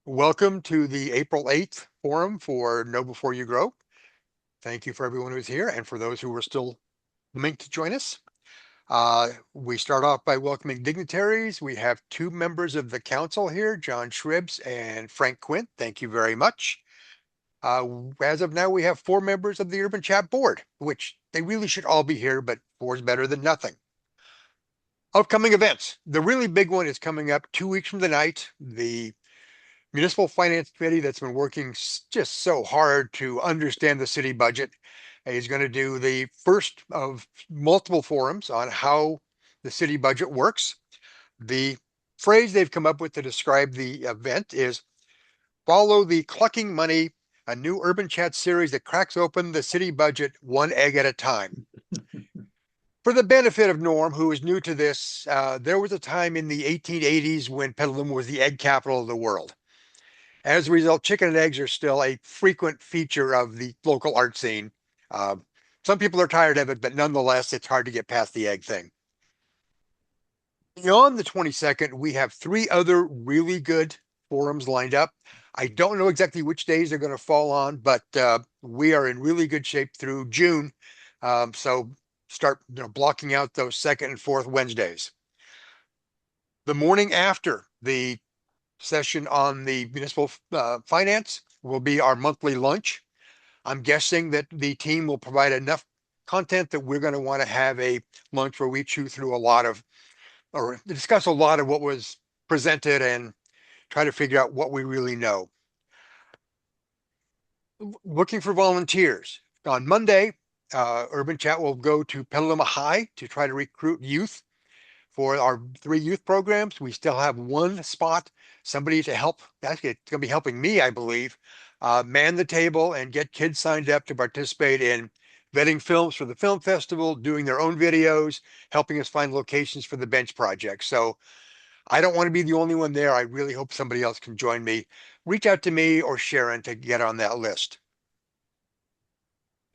Welcome to the April 8th forum for Know Before You Grow. Thank you for everyone who's here and for those who are still coming to join us. We start off by welcoming dignitaries. We have two members of the council here, John Shribs and Frank Quint. Thank you very much. As of now, we have four members of the Urban Chat board, which they really should all be here, but four is better than nothing. Upcoming events. The really big one is coming up 2 weeks from tonight. The Municipal Finance Committee that's been working just so hard to understand the city budget is going to do the first of multiple forums on how the city budget works. The phrase they've come up with to describe the event is follow the clucking money, a new Urban Chat series that cracks open the city budget one egg at a time. For the benefit of Norm, who is new to this, there was a time in the 1880s when Petaluma was the egg capital of the world. As a result, chicken and eggs are still a frequent feature of the local art scene. Some people are tired of it, but nonetheless, it's hard to get past the egg thing. Beyond the 22nd, we have three other really good forums lined up. I don't know exactly which days they're going to fall on, but we are in really good shape through June. So start blocking out those second and fourth Wednesdays. The morning after the session on the municipal finance will be our monthly lunch. I'm guessing that the team will provide enough content that we're going to want to have a lunch where we chew through or discuss a lot of what was presented and try to figure out what we really know. Looking for volunteers. On Monday, Urban Chat will go to Petaluma High to try to recruit youth for our 3 youth programs. We still have one spot, somebody to help. Actually, it's going to be helping me, I believe, man the table and get kids signed up to participate in vetting films for the film festival, doing their own videos, helping us find locations for the bench project. So I don't want to be the only one there. I really hope somebody else can join me. Reach out to me or Sharon to get on that list.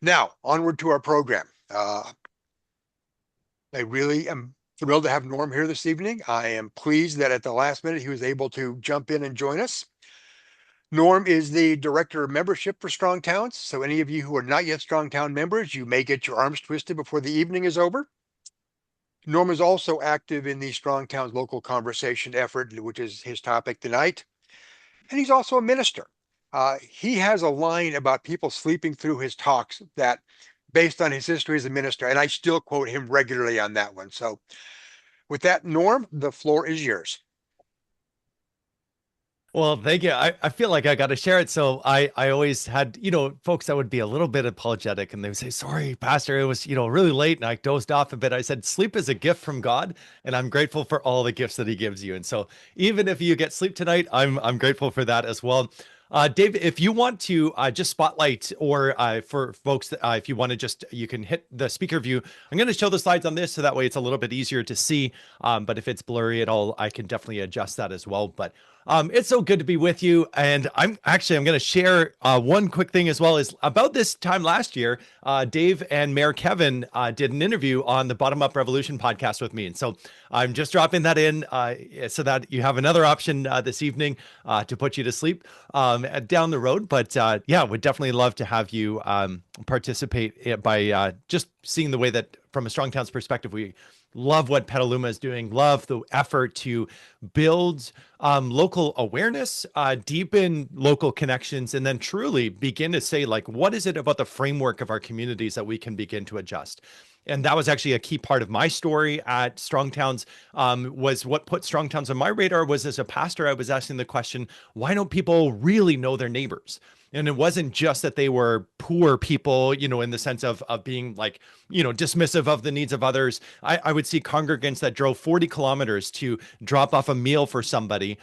Now, onward to our program. I really am thrilled to have Norm here this evening. I am pleased that at the last minute he was able to jump in and join us. Norm is the Director of Membership for StrongTowns. So any of you who are not yet StrongTown members, you may get your arms twisted before the evening is over. Norm is also active in the StrongTowns Local Conversation effort, which is his topic tonight. And he's also a minister. He has a line about people sleeping through his talks that based on his history as a minister, and I still quote him regularly on that one. So with that, Norm, the floor is yours. Well, thank you. I feel like I got to share it. So I always had, folks that would be a little bit apologetic and they would say, sorry, Pastor, it was, really late and I dozed off a bit. I said, sleep is a gift from God and I'm grateful for all the gifts that he gives you. And so even if you get sleep tonight, I'm grateful for that as well. Dave, if you want to just spotlight or for folks, that, if you want to just, you can hit the speaker view. I'm going to show the slides on this so that way it's a little bit easier to see. But if it's blurry at all, I can definitely adjust that as well. But it's so good to be with you. And I'm going to share one quick thing as well. Is about this time last year, Dave and Mayor Kevin did an interview on the Bottom Up Revolution podcast with me. And so I'm just dropping that in so that you have another option this evening to put you to sleep down the road. But yeah, would definitely love to have you participate by just seeing the way that from a StrongTowns perspective, we love what Petaluma is doing, love the effort to build local awareness, deepen local connections, and then truly begin to say, like, what is it about the framework of our communities that we can begin to adjust? And that was actually a key part of my story at StrongTowns, was what put StrongTowns on my radar was as a pastor, I was asking the question, why don't people really know their neighbors? And it wasn't just that they were poor people, in the sense of being like, dismissive of the needs of others. I would see congregants that drove 40 kilometers to drop off a meal for somebody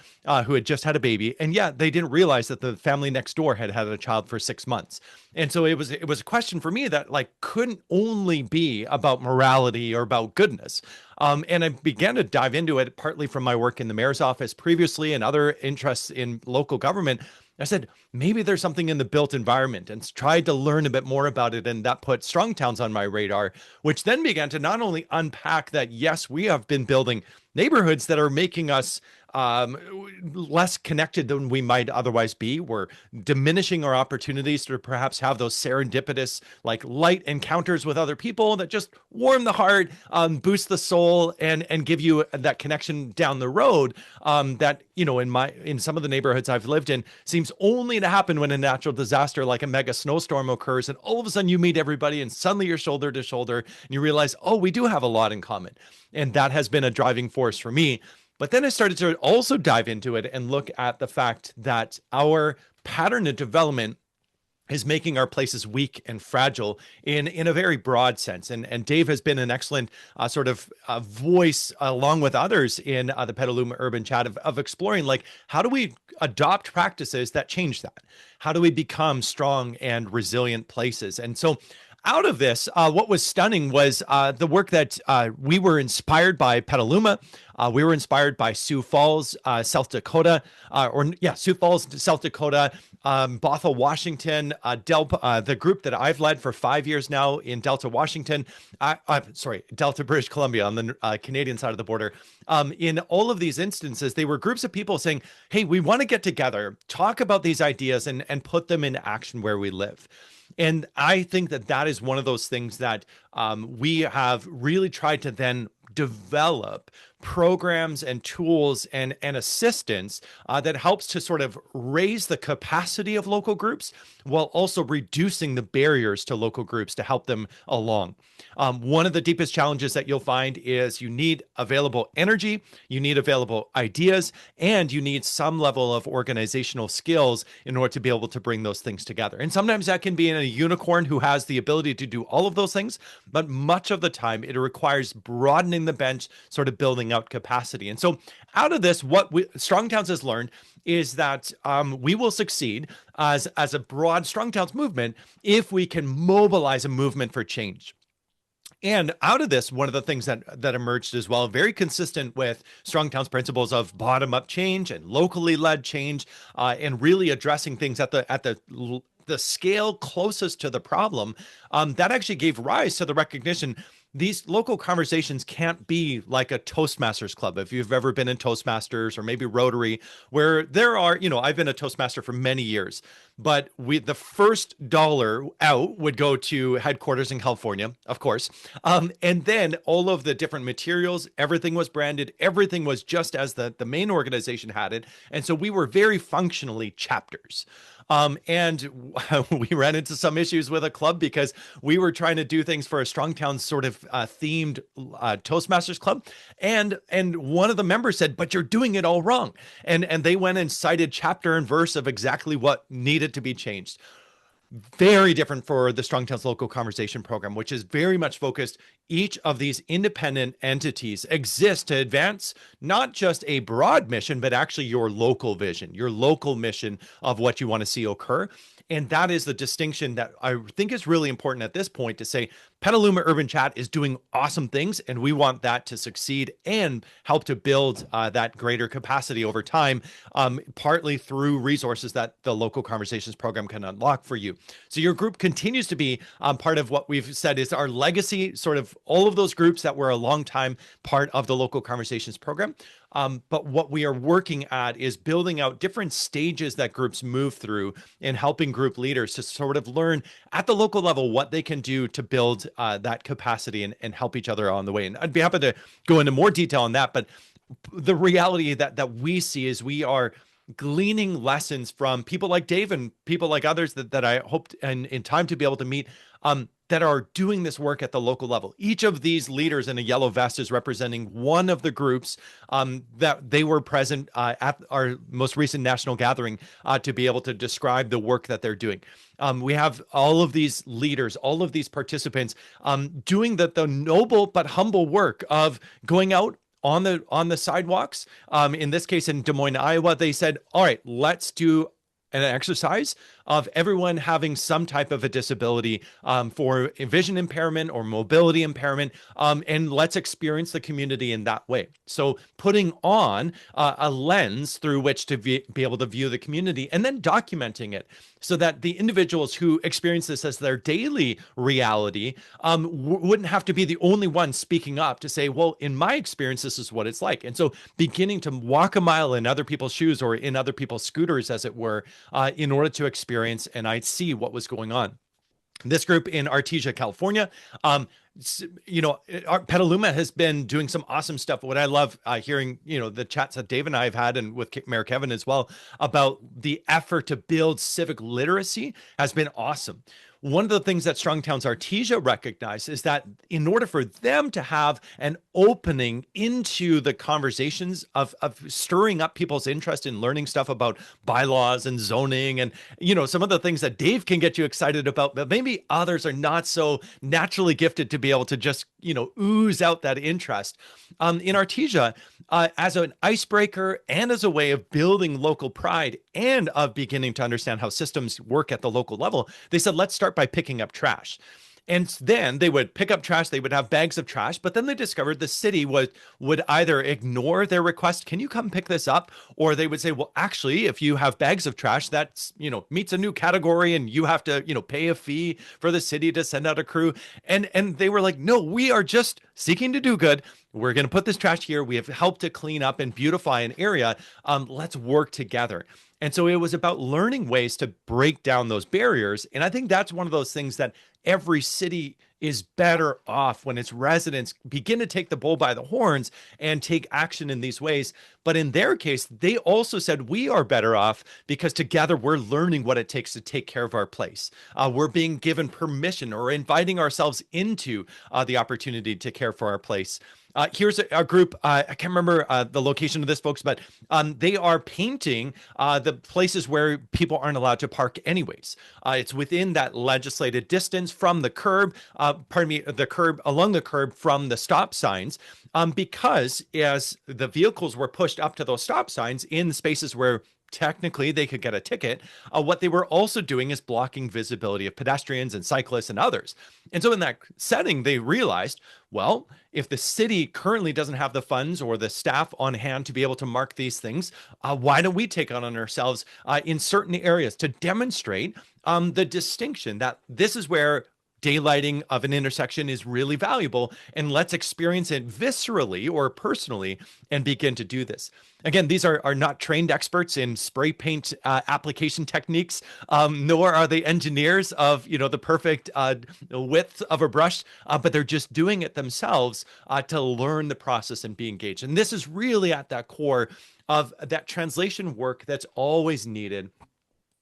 who had just had a baby. And yeah, they didn't realize that the family next door had had a child for 6 months. And so it was a question for me that like couldn't only be about morality or about goodness. And I began to dive into it partly from my work in the mayor's office previously and other interests in local government. I said, maybe there's something in the built environment, and tried to learn a bit more about it. And that put StrongTowns on my radar, which then began to not only unpack that, yes, we have been building neighborhoods that are making us less connected than we might otherwise be. We're diminishing our opportunities to perhaps have those serendipitous, like light encounters with other people that just warm the heart, boost the soul, and give you that connection down the road. That in some of the neighborhoods I've lived in seems only to happen when a natural disaster like a mega snowstorm occurs, and all of a sudden you meet everybody, and suddenly you're shoulder to shoulder, and you realize, oh, we do have a lot in common, and that has been a driving force for me. But then I started to also dive into it and look at the fact that our pattern of development is making our places weak and fragile in a very broad sense. And Dave has been an excellent voice, along with others in the Petaluma Urban Chat, of exploring, like, how do we adopt practices that change that? How do we become strong and resilient places? And so out of this, what was stunning was the work that we were inspired by Petaluma. We were inspired by Sioux Falls, South Dakota, Sioux Falls, South Dakota, Bothell, Washington, the group that I've led for 5 years now in Delta, Washington. Delta, British Columbia, on the Canadian side of the border. In all of these instances, they were groups of people saying, hey, we want to get together, talk about these ideas, and put them in action where we live. And I think that that is one of those things that we have really tried to then develop programs and tools and assistance that helps to sort of raise the capacity of local groups while also reducing the barriers to local groups to help them along. One of the deepest challenges that you'll find is you need available energy, you need available ideas, and you need some level of organizational skills in order to be able to bring those things together. And sometimes that can be in a unicorn who has the ability to do all of those things, but much of the time it requires broadening the bench, sort of building out capacity. And so out of this, what StrongTowns has learned is that we will succeed as a broad StrongTowns movement if we can mobilize a movement for change. And out of this, one of the things that emerged as well, very consistent with StrongTowns principles of bottom-up change and locally led change, and really addressing things at the scale closest to the problem, that actually gave rise to the recognition these local conversations can't be like a Toastmasters club. If you've ever been in Toastmasters or maybe Rotary, where there are, I've been a Toastmaster for many years, but the first dollar out would go to headquarters in California, of course. And then all of the different materials, everything was branded, everything was just as the main organization had it. And so we were very functionally chapters. And we ran into some issues with a club because we were trying to do things for a StrongTowns sort of themed Toastmasters club. And one of the members said, but you're doing it all wrong. And they went and cited chapter and verse of exactly what needed to be changed. Very different for the StrongTowns Local Conversation program, which is very much focused. Each of these independent entities exist to advance not just a broad mission, but actually your local vision, your local mission of what you want to see occur. And that is the distinction that I think is really important at this point, to say Petaluma Urban Chat is doing awesome things, and we want that to succeed and help to build that greater capacity over time, partly through resources that the Local Conversations program can unlock for you. So your group continues to be part of what we've said is our legacy, sort of all of those groups that were a long time part of the Local Conversations program. But what we are working at is building out different stages that groups move through and helping group leaders to sort of learn at the local level what they can do to build that capacity and help each other on the way. And I'd be happy to go into more detail on that. But the reality that we see is we are gleaning lessons from people like Dave and people like others that I hoped in time to be able to meet, that are doing this work at the local level. Each of these leaders in a yellow vest is representing one of the groups that they were present at our most recent national gathering to be able to describe the work that they're doing. We have all of these leaders, all of these participants doing the noble but humble work of going out on the sidewalks. In this case, in Des Moines, Iowa, they said, all right, let's do an exercise of everyone having some type of a disability, for vision impairment or mobility impairment, and let's experience the community in that way. So putting on a lens through which to be able to view the community, and then documenting it so that the individuals who experience this as their daily reality wouldn't have to be the only one speaking up to say, well, in my experience, this is what it's like. And so beginning to walk a mile in other people's shoes, or in other people's scooters, as it were, in order to experience and I see what was going on. This group in Artesia, California, Petaluma has been doing some awesome stuff. What I love hearing, the chats that Dave and I have had, and with Mayor Kevin as well, about the effort to build civic literacy has been awesome. One of the things that StrongTowns Artesia recognized is that in order for them to have an opening into the conversations of stirring up people's interest in learning stuff about bylaws and zoning, and some of the things that Dave can get you excited about, but maybe others are not so naturally gifted to be able to just ooze out that interest. In Artesia, as an icebreaker and as a way of building local pride and of beginning to understand how systems work at the local level, they said, let's start by picking up trash. And then they would pick up trash, they would have bags of trash, but then they discovered the city would either ignore their request, can you come pick this up? Or they would say, well, actually, if you have bags of trash, that's, meets a new category and you have to, pay a fee for the city to send out a crew. And they were like, no, we are just seeking to do good. We're going to put this trash here. We have helped to clean up and beautify an area. Let's work together. And so it was about learning ways to break down those barriers. And I think that's one of those things that every city is better off when its residents begin to take the bull by the horns and take action in these ways. But in their case, they also said we are better off because together we're learning what it takes to take care of our place. We're being given permission or inviting ourselves into the opportunity to care for our place. Here's a group, I can't remember the location of this, folks, but they are painting the places where people aren't allowed to park anyways. It's within that legislated distance from the curb, along the curb from the stop signs, because as the vehicles were pushed up to those stop signs in spaces where technically they could get a ticket, what they were also doing is blocking visibility of pedestrians and cyclists and others. And so in that setting, they realized, well, if the city currently doesn't have the funds or the staff on hand to be able to mark these things, why don't we take on ourselves in certain areas to demonstrate the distinction that this is where daylighting of an intersection is really valuable, and let's experience it viscerally or personally and begin to do this. Again, these are not trained experts in spray paint application techniques, nor are they engineers of the perfect width of a brush, but they're just doing it themselves to learn the process and be engaged. And this is really at that core of that translation work that's always needed.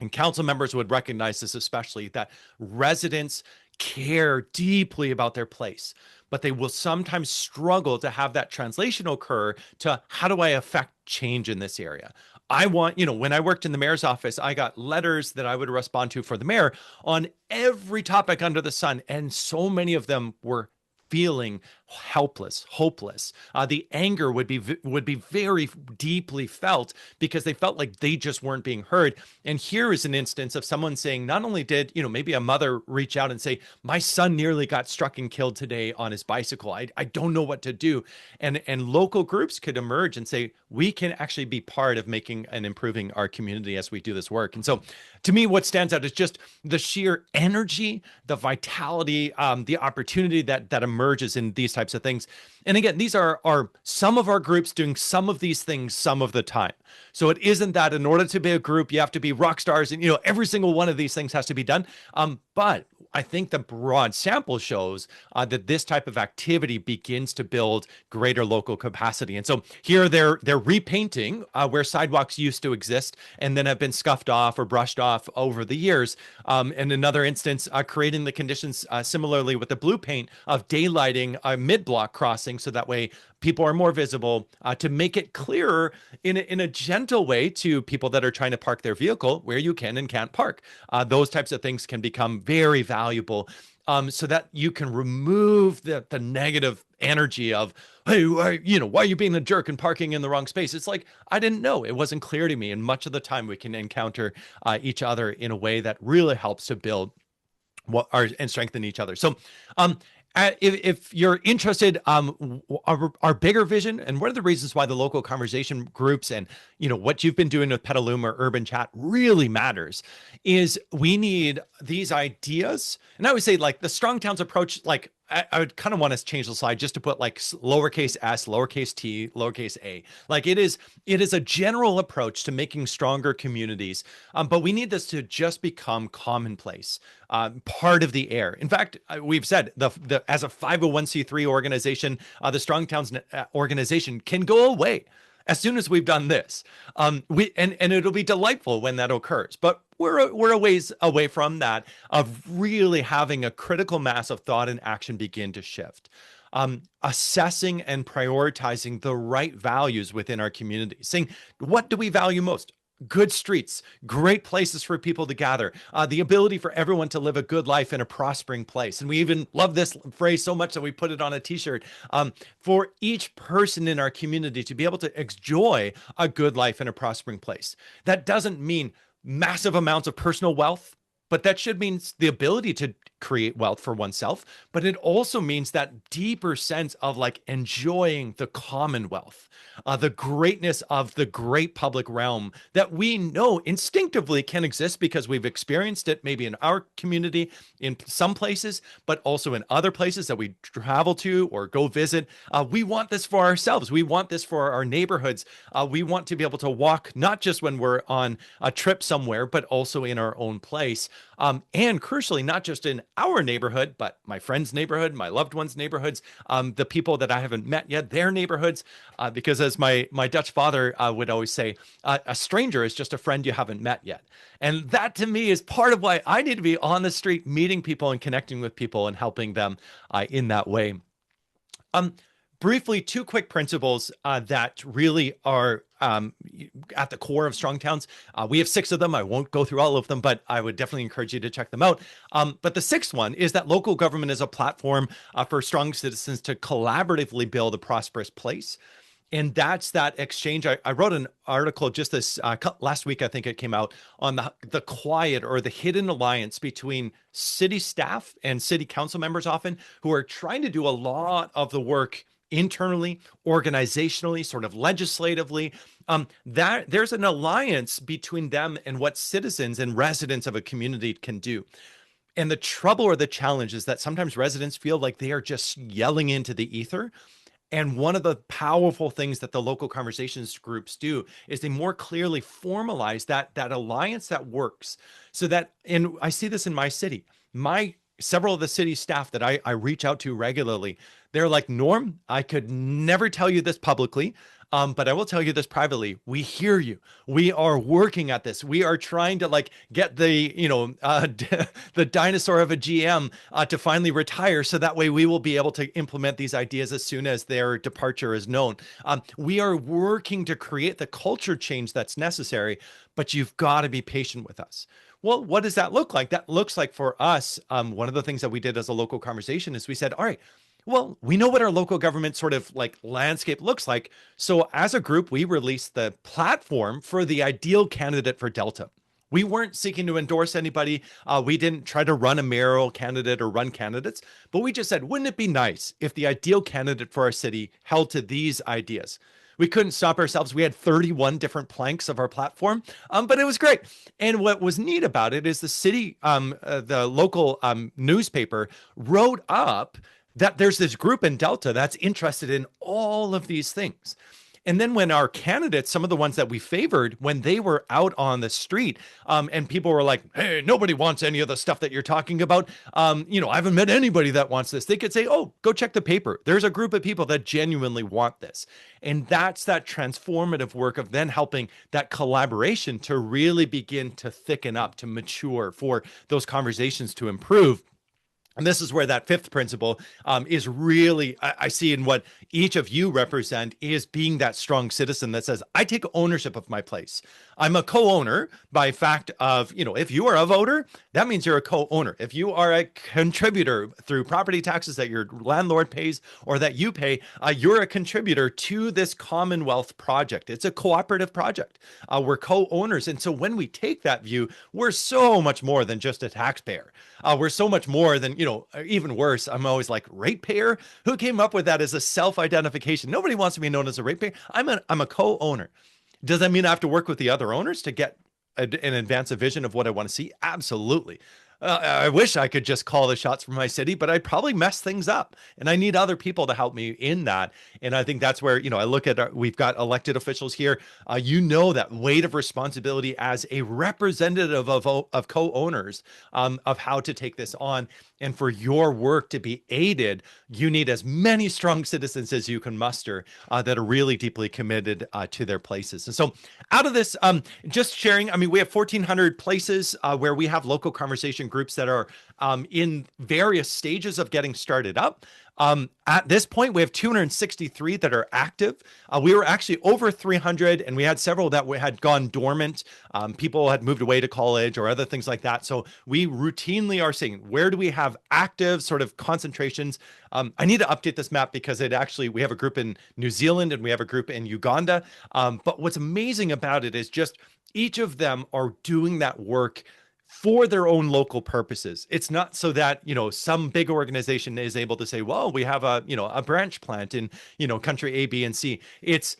And council members would recognize this, especially that residents care deeply about their place, but they will sometimes struggle to have that translation occur to how do I affect change in this area? I want, when I worked in the mayor's office, I got letters that I would respond to for the mayor on every topic under the sun. And so many of them were feeling helpless, hopeless. The anger would be very deeply felt because they felt like they just weren't being heard. And here is an instance of someone saying, not only did, maybe a mother reach out and say, my son nearly got struck and killed today on his bicycle. I don't know what to do. And local groups could emerge and say, we can actually be part of making and improving our community as we do this work. And so to me, what stands out is just the sheer energy, the vitality, the opportunity that emerges in these types of things. And again, these are some of our groups doing some of these things some of the time. So it isn't that in order to be a group, you have to be rock stars and, every single one of these things has to be done. But I think the broad sample shows that this type of activity begins to build greater local capacity. And so here they're repainting where sidewalks used to exist and then have been scuffed off or brushed off over the years. In another instance, creating the conditions similarly with the blue paint of daylighting a mid-block crossing so that way people are more visible, to make it clearer in a gentle way to people that are trying to park their vehicle where you can and can't park. Those types of things can become very valuable. so that you can remove the negative energy of, hey, why are you being a jerk and parking in the wrong space? It's like, I didn't know. It wasn't clear to me. And much of the time we can encounter each other in a way that really helps to build what are and strengthen each other. So, um, if you're interested, our bigger vision and one of the reasons why the local conversation groups and what you've been doing with Petaluma Urban Chat really matters is we need these ideas. And I would say like the Strong Towns approach, like I would kind of want to change the slide just to put like lowercase s, lowercase t, lowercase a. Like it is a general approach to making stronger communities. But we need this to just become commonplace, part of the air. In fact, we've said the as a 501c3 organization, the Strong Towns organization can go away as soon as we've done this. And it'll be delightful when that occurs. But we're a ways away from that, of really having a critical mass of thought and action begin to shift. Assessing and prioritizing the right values within our community, saying, what do we value most? Good streets, great places for people to gather, the ability for everyone to live a good life in a prospering place. And we even love this phrase so much that we put it on a t-shirt, for each person in our community to be able to enjoy a good life in a prospering place. That doesn't mean massive amounts of personal wealth, but that should mean the ability to create wealth for oneself. But it also means that deeper sense of like enjoying the commonwealth, the greatness of the great public realm that we know instinctively can exist because we've experienced it maybe in our community in some places, but also in other places that we travel to or go visit. We want this for ourselves. We want this for our neighborhoods. We want to be able to walk, not just when we're on a trip somewhere, but also in our own place. And crucially, not just in our neighborhood, but my friend's neighborhood, my loved ones' neighborhoods, the people that I haven't met yet, their neighborhoods. Because as my Dutch father would always say, a stranger is just a friend you haven't met yet. And that to me is part of why I need to be on the street, meeting people and connecting with people and helping them in that way. Um, Briefly, two quick principles that really are at the core of Strong Towns. We have 6 of them. I won't go through all of them, but I would definitely encourage you to check them out. But the 6th one is that local government is a platform for strong citizens to collaboratively build a prosperous place. And that's that exchange. I wrote an article just this last week, I think it came out, on the quiet or the hidden alliance between city staff and city council members often, who are trying to do a lot of the work internally, organizationally, sort of legislatively. That there's an alliance between them and what citizens and residents of a community can do. And the trouble or the challenge is that sometimes residents feel like they are just yelling into the ether. And one of the powerful things that the local conversations groups do is they more clearly formalize that alliance that works, so that, and I see this in my city, my several of the city staff that I reach out to regularly, they're like, Norm, I could never tell you this publicly, but I will tell you this privately. We hear you. We are working at this. We are trying to like get the, the dinosaur of a GM to finally retire. So that way we will be able to implement these ideas as soon as their departure is known. We are working to create the culture change that's necessary, but you've got to be patient with us. Well, what does that look like? That looks like for us, one of the things that we did as a local conversation is we said, all right, well, we know what our local government sort of like landscape looks like. So as a group, we released the platform for the ideal candidate for Delta. We weren't seeking to endorse anybody. We didn't try to run a mayoral candidate or run candidates, but we just said, wouldn't it be nice if the ideal candidate for our city held to these ideas? We couldn't stop ourselves. We had 31 different planks of our platform, but it was great. And what was neat about it is the city, the local newspaper wrote up that there's this group in Delta that's interested in all of these things. And then when our candidates, some of the ones that we favored, when they were out on the street, and people were like, hey, nobody wants any of the stuff that you're talking about. I haven't met anybody that wants this. They could say, oh, go check the paper. There's a group of people that genuinely want this. And that's that transformative work of then helping that collaboration to really begin to thicken up, to mature, for those conversations to improve. And this is where that fifth principle is really, I see in what each of you represent is being that strong citizen that says, I take ownership of my place. I'm a co-owner by fact of, if you are a voter, that means you're a co-owner. If you are a contributor through property taxes that your landlord pays or that you pay, you're a contributor to this Commonwealth project. It's a cooperative project. We're co-owners. And so when we take that view, we're so much more than just a taxpayer. We're so much more than, even worse. I'm always like, ratepayer? Who came up with that as a self-identification? Nobody wants to be known as a ratepayer. I'm a co-owner. Does that mean I have to work with the other owners to get and advance a vision of what I want to see? Absolutely. I wish I could just call the shots for my city, but I'd probably mess things up. And I need other people to help me in that. And I think that's where, I look at we've got elected officials here. That weight of responsibility as a representative of co-owners of how to take this on. And for your work to be aided, you need as many strong citizens as you can muster that are really deeply committed to their places. And so out of this, just sharing, we have 1,400 places where we have local conversation groups that are in various stages of getting started up. At this point, we have 263 that are active. We were actually over 300, and we had several that had gone dormant. People had moved away to college or other things like that. So we routinely are seeing, where do we have active sort of concentrations? I need to update this map because we have a group in New Zealand and we have a group in Uganda. But what's amazing about it is just each of them are doing that work for their own local purposes. It's not so that, some big organization is able to say, well, we have a branch plant in, country A, B, and C. It's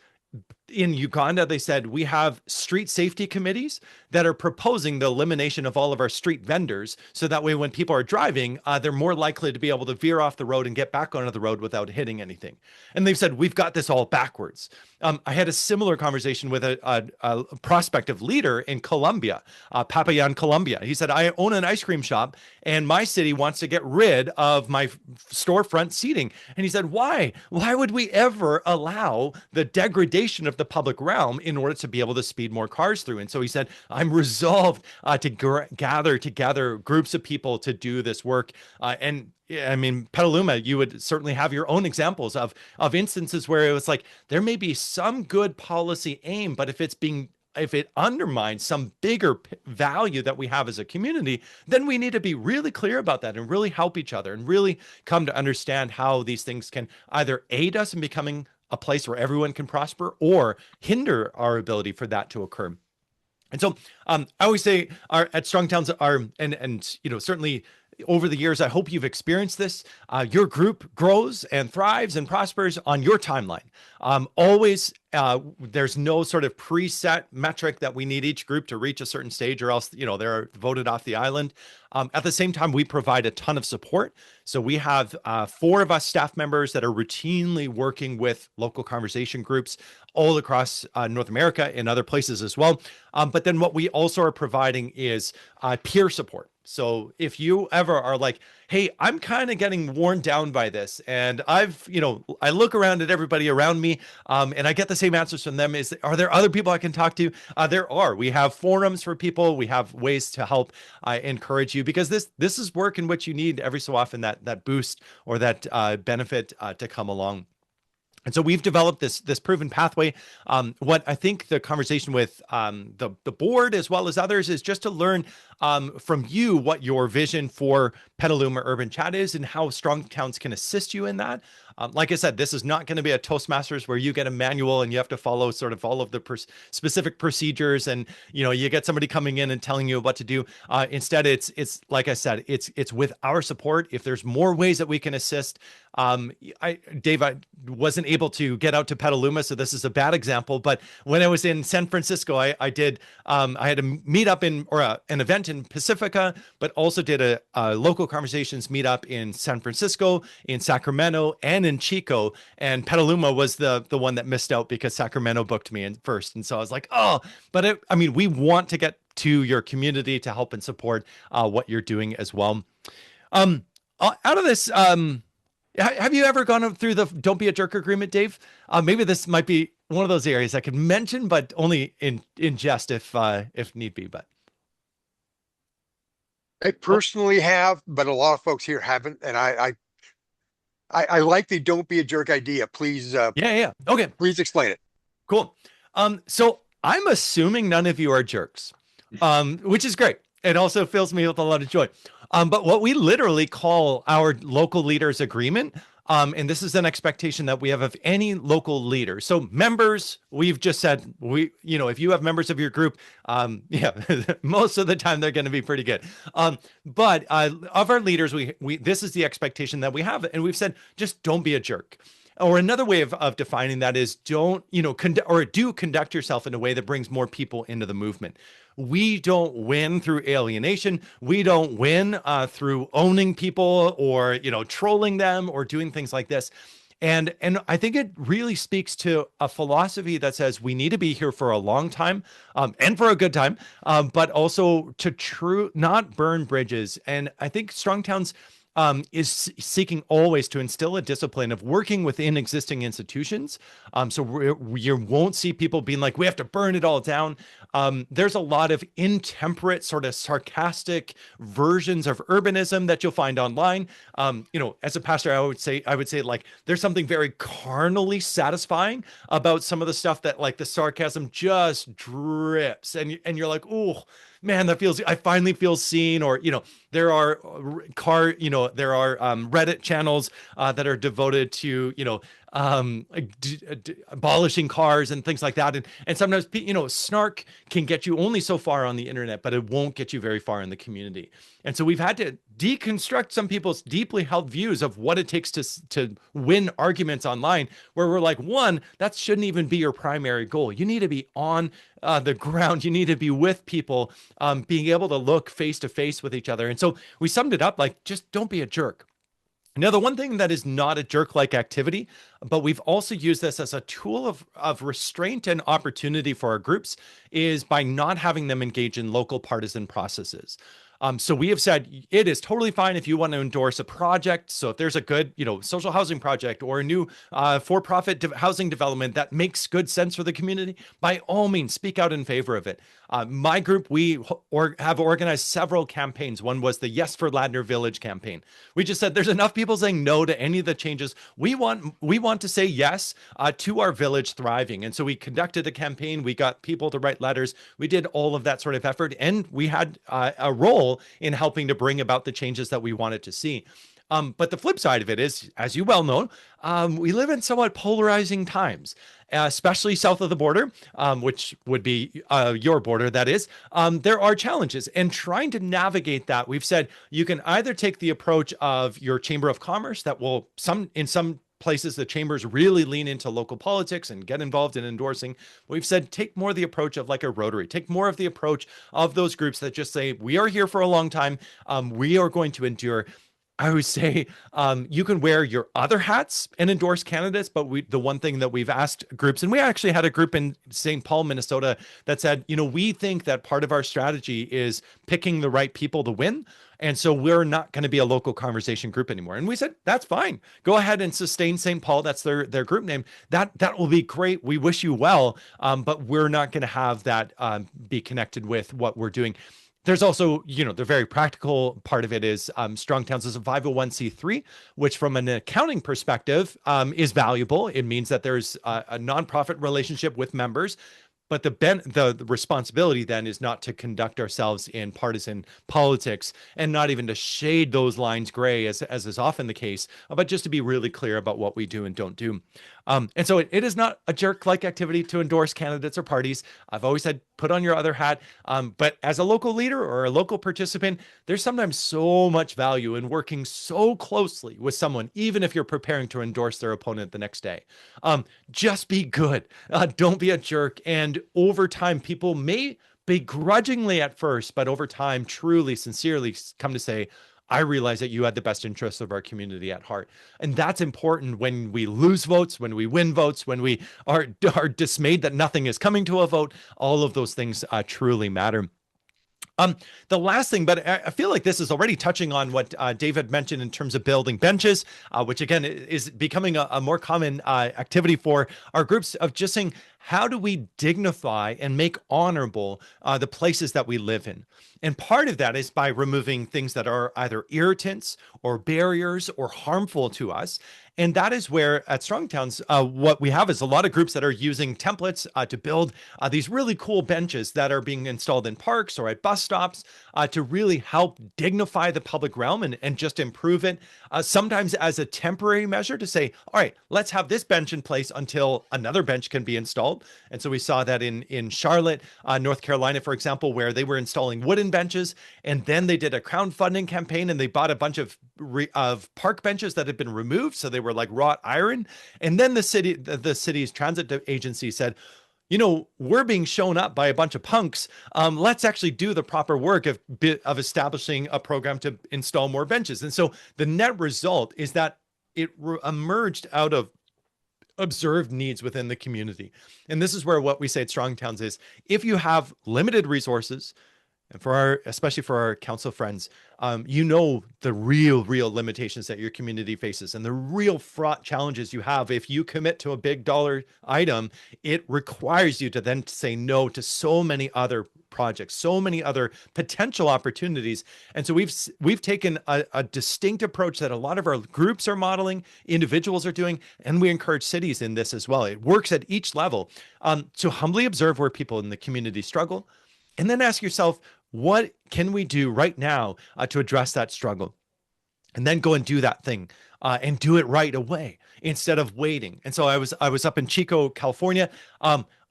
in Uganda, they said, we have street safety committees that are proposing the elimination of all of our street vendors. So that way, when people are driving, they're more likely to be able to veer off the road and get back onto the road without hitting anything. And they've said, we've got this all backwards. I had a similar conversation with a prospective leader in Colombia, Papayan, Colombia. He said, I own an ice cream shop and my city wants to get rid of my storefront seating. And he said, why? Why would we ever allow the degradation of the public realm in order to be able to speed more cars through? And so he said, I'm resolved to gather together groups of people to do this work. Petaluma, you would certainly have your own examples of instances where it was like, there may be some good policy aim, but if it undermines some bigger value that we have as a community, then we need to be really clear about that and really help each other and really come to understand how these things can either aid us in becoming a place where everyone can prosper or hinder our ability for that to occur. And so I always say at StrongTowns certainly over the years, I hope you've experienced this. Your group grows and thrives and prospers on your timeline. Always, there's no sort of preset metric that we need each group to reach a certain stage or else, they're voted off the island. At the same time, we provide a ton of support. So we have 4 of us staff members that are routinely working with local conversation groups all across North America and other places as well. But then what we also are providing is peer support. So if you ever are like, hey, I'm kind of getting worn down by this, and I look around at everybody around me, and I get the same answers from them. Are there other people I can talk to? There are. We have forums for people. We have ways to help encourage you, because this is work in which you need every so often that boost or that benefit to come along. And so we've developed this proven pathway. What I think the conversation with the board as well as others is just to learn from you what your vision for Petaluma Urban Chat is and how StrongTowns can assist you in that. Like I said, this is not going to be a Toastmasters where you get a manual and you have to follow sort of all of the specific procedures and you get somebody coming in and telling you what to do. Instead, it's like I said, it's with our support. If there's more ways that we can assist, Dave, I wasn't able to get out to Petaluma, so this is a bad example. But when I was in San Francisco, I had a meetup an event in Pacifica, but also did a local conversations meetup in San Francisco, in Sacramento, and in Chico. And Petaluma was the one that missed out because Sacramento booked me in first. And so I was like, oh, but we want to get to your community to help and support what you're doing as well. Out of this, have you ever gone through the Don't Be a Jerk agreement, Dave? Maybe this might be one of those areas I could mention, but only in jest if need be. But I Oh, personally have, but a lot of folks here haven't, and I like the "don't be a jerk" idea. Please, yeah, yeah. Okay, please explain it. cool. So I'm assuming none of you are jerks, which is great. It also fills me with a lot of joy. But what we literally call our local leaders agreement, and this is an expectation that we have of any local leader. So members, we've just said if you have members of your group, yeah, most of the time they're going to be pretty good. But of our leaders, we this is the expectation that we have, and we've said just don't be a jerk. Or another way of defining that is don't, do conduct yourself in a way that brings more people into the movement. We don't win through alienation. We don't win through owning people or, trolling them or doing things like this. And I think it really speaks to a philosophy that says we need to be here for a long time, and for a good time, but also to not burn bridges. And I think Strong Towns is seeking always to instill a discipline of working within existing institutions. So you won't see people being like, we have to burn it all down. There's a lot of intemperate, sort of sarcastic versions of urbanism that you'll find online. As a pastor, I would say like there's something very carnally satisfying about some of the stuff that like the sarcasm just drips, and you're like, oh man, that feels, I finally feel seen. Or, there are there are Reddit channels that are devoted to, abolishing cars and things like that. And sometimes, snark can get you only so far on the internet, but it won't get you very far in the community. And so we've had to deconstruct some people's deeply held views of what it takes to win arguments online, where we're like, one, that shouldn't even be your primary goal. You need to be on the ground. You need to be with people, being able to look face to face with each other. And so we summed it up like, just don't be a jerk. Now, the one thing that is not a jerk like activity, but we've also used this as a tool of restraint and opportunity for our groups, is by not having them engage in local partisan processes. So we have said it is totally fine if you want to endorse a project. So if there's a good, social housing project or a new for-profit housing development that makes good sense for the community, by all means, speak out in favor of it. My group, have organized several campaigns. One was the Yes for Ladner Village campaign. We just said there's enough people saying no to any of the changes. We want to say yes to our village thriving. And so we conducted a campaign. We got people to write letters. We did all of that sort of effort. And we had a role in helping to bring about the changes that we wanted to see. But the flip side of it is, as you well know, we live in somewhat polarizing times, especially south of the border, which would be your border, that is. There are challenges, and trying to navigate that, we've said you can either take the approach of your Chamber of Commerce that will, in some places, the chambers really lean into local politics and get involved in endorsing. We've said take more the approach of like a Rotary, take more of the approach of those groups that just say, we are here for a long time. We are going to endure. I would say you can wear your other hats and endorse candidates, but the one thing that we've asked groups, and we actually had a group in St. Paul, Minnesota, that said, we think that part of our strategy is picking the right people to win. And so we're not going to be a local conversation group anymore. And we said, that's fine. Go ahead and sustain St. Paul. That's their group name. That will be great. We wish you well. But we're not going to have that be connected with what we're doing. There's also, the very practical part of it is Strong Towns is a 501c3, which from an accounting perspective is valuable. It means that there's a nonprofit relationship with members. But the responsibility then is not to conduct ourselves in partisan politics, and not even to shade those lines gray as is often the case, but just to be really clear about what we do and don't do. And so it is not a jerk-like activity to endorse candidates or parties. I've always said, put on your other hat. But as a local leader or a local participant, there's sometimes so much value in working so closely with someone, even if you're preparing to endorse their opponent the next day. Just be good. Don't be a jerk. And over time, people may begrudgingly at first, but over time, truly, sincerely come to say, I realize that you had the best interests of our community at heart. And that's important when we lose votes, when we win votes, when we are dismayed that nothing is coming to a vote. All of those things truly matter. Um, the last thing, but I feel like this is already touching on what David mentioned in terms of building benches, which again is becoming a more common activity for our groups of just saying, how do we dignify and make honorable the places that we live in? And part of that is by removing things that are either irritants or barriers or harmful to us. And that is where at StrongTowns, what we have is a lot of groups that are using templates to build these really cool benches that are being installed in parks or at bus stops to really help dignify the public realm and just improve it. Sometimes as a temporary measure to say, all right, let's have this bench in place until another bench can be installed. And so we saw that in Charlotte, North Carolina, for example, where they were installing wooden benches, and then they did a crowdfunding campaign and they bought a bunch of park benches that had been removed, so they were like wrought iron. And then the city's transit agency said, we're being shown up by a bunch of punks. Let's actually do the proper work of establishing a program to install more benches. And so the net result is that it emerged out of observed needs within the community. And this is where what we say at Strong Towns is, if you have limited resources, and especially for our council friends, the real limitations that your community faces and the real fraught challenges you have. If you commit to a big dollar item, it requires you to then say no to so many other projects, so many other potential opportunities. And so we've taken a distinct approach that a lot of our groups are modeling, individuals are doing, and we encourage cities in this as well. It works at each level, to humbly observe where people in the community struggle, and then ask yourself, what can we do right now to address that struggle? And then go and do that thing and do it right away instead of waiting. And so I was up in Chico, California.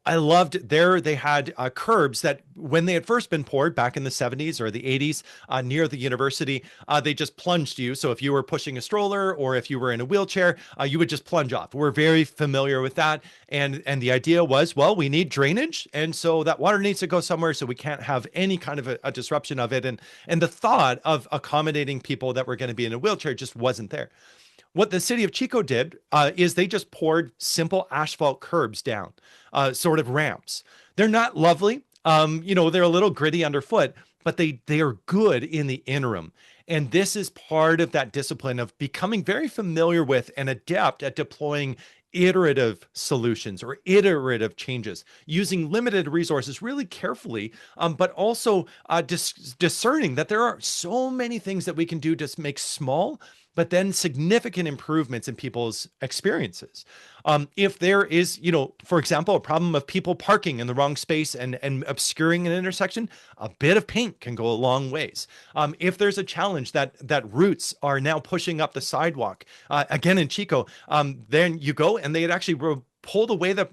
I loved there. They had curbs that when they had first been poured back in the 70s or the 80s near the university, they just plunged you. So if you were pushing a stroller or if you were in a wheelchair, you would just plunge off. We're very familiar with that. And the idea was, well, we need drainage. And so that water needs to go somewhere, so we can't have any kind of a disruption of it. And the thought of accommodating people that were going to be in a wheelchair just wasn't there. What the city of Chico did is they just poured simple asphalt curbs down, sort of ramps. They're not lovely. They're a little gritty underfoot, but they are good in the interim. And this is part of that discipline of becoming very familiar with and adept at deploying iterative solutions or iterative changes, using limited resources really carefully, but also discerning that there are so many things that we can do to make small but then significant improvements in people's experiences. If there is, for example, a problem of people parking in the wrong space and obscuring an intersection, a bit of paint can go a long ways. If there's a challenge that roots are now pushing up the sidewalk, again in Chico, then you go and they had actually pulled away the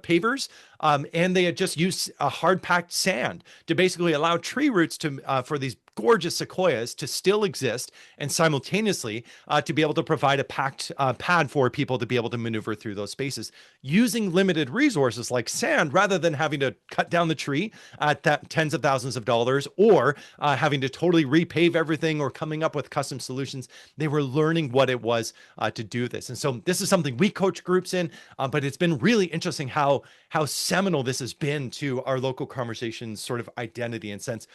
pavers, and they had just used a hard packed sand to basically allow tree roots to for these gorgeous sequoias to still exist, and simultaneously to be able to provide a packed pad for people to be able to maneuver through those spaces using limited resources like sand, rather than having to cut down the tree at that tens of thousands of dollars, or having to totally repave everything or coming up with custom solutions. They were learning what it was to do this. And so this is something we coach groups in, but it's been really interesting how seminal this has been to our local conversations sort of identity and sense.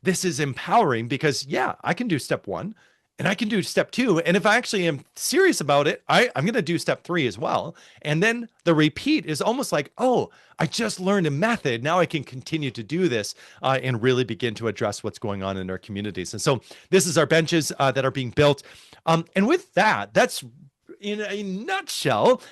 This is empowering because, yeah, I can do step one and I can do step two. And if I actually am serious about it, I'm going to do step three as well. And then the repeat is almost like, oh, I just learned a method. Now I can continue to do this and really begin to address what's going on in our communities. And so this is our benches that are being built. And with that, that's in a nutshell,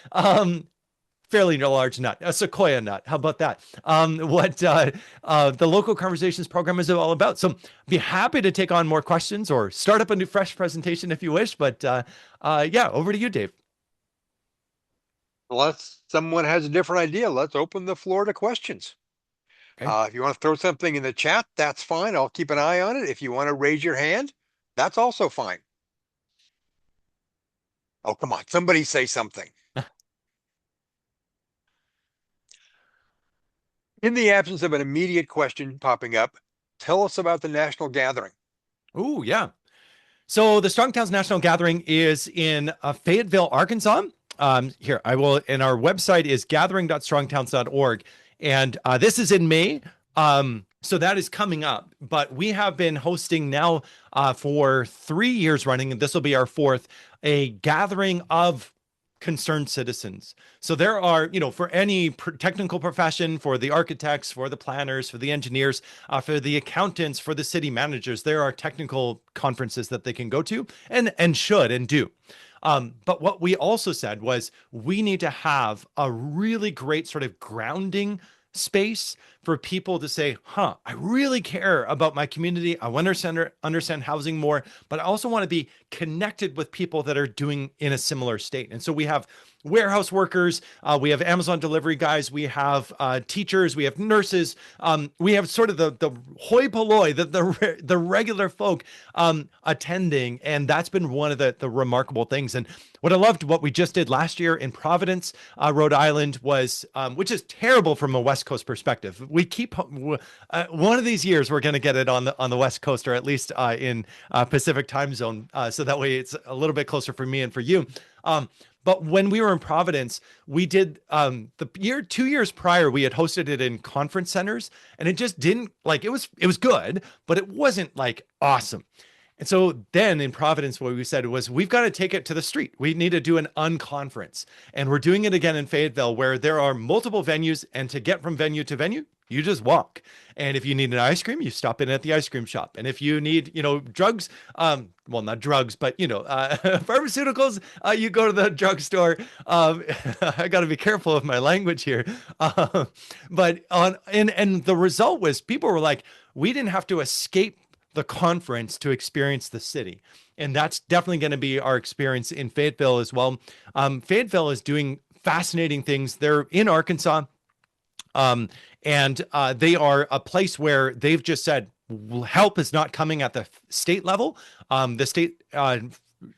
fairly large nut, a sequoia nut. How about that? What the Local Conversations program is all about. So be happy to take on more questions or start up a new fresh presentation if you wish. But yeah, over to you, Dave. Unless someone has a different idea, let's open the floor to questions. Okay. If you want to throw something in the chat, that's fine. I'll keep an eye on it. If you want to raise your hand, that's also fine. Oh, come on. Somebody say something. In the absence of an immediate question popping up, tell us about the national gathering. Oh, yeah. So the StrongTowns National Gathering is in Fayetteville, Arkansas. Here, I will, and our website is gathering.strongtowns.org. And this is in May. So that is coming up, but we have been hosting now for 3 years running, and this will be our fourth, a gathering of concerned citizens. So there are, for any technical profession, for the architects, for the planners, for the engineers, for the accountants, for the city managers, there are technical conferences that they can go to and should and do. But what we also said was we need to have a really great sort of grounding space for people to say, I really care about my community. I want to understand housing more, but I also want to be connected with people that are doing in a similar state. And so we have warehouse workers, we have Amazon delivery guys, we have teachers, we have nurses, we have sort of the hoi polloi, the regular folk attending. And that's been one of the remarkable things. And what I loved, what we just did last year in Providence, Rhode Island, was, which is terrible from a West Coast perspective. We keep one of these years we're going to get it on the West Coast, or at least in Pacific time zone, so that way it's a little bit closer for me and for you. But when we were in Providence, we did 2 years prior, we had hosted it in conference centers, and it just didn't it was good, but it wasn't like awesome. And so then in Providence, what we said was, we've got to take it to the street. We need to do an unconference. And we're doing it again in Fayetteville, where there are multiple venues. And to get from venue to venue, you just walk. And if you need an ice cream, you stop in at the ice cream shop. And if you need, drugs, well, not drugs, but, pharmaceuticals, you go to the drugstore. I got to be careful of my language here. And the result was, people were like, we didn't have to escape the conference to experience the city. And that's definitely going to be our experience in Fayetteville as well. Fayetteville is doing fascinating things. They're in Arkansas, and they are a place where they've just said, help is not coming at the state level. The state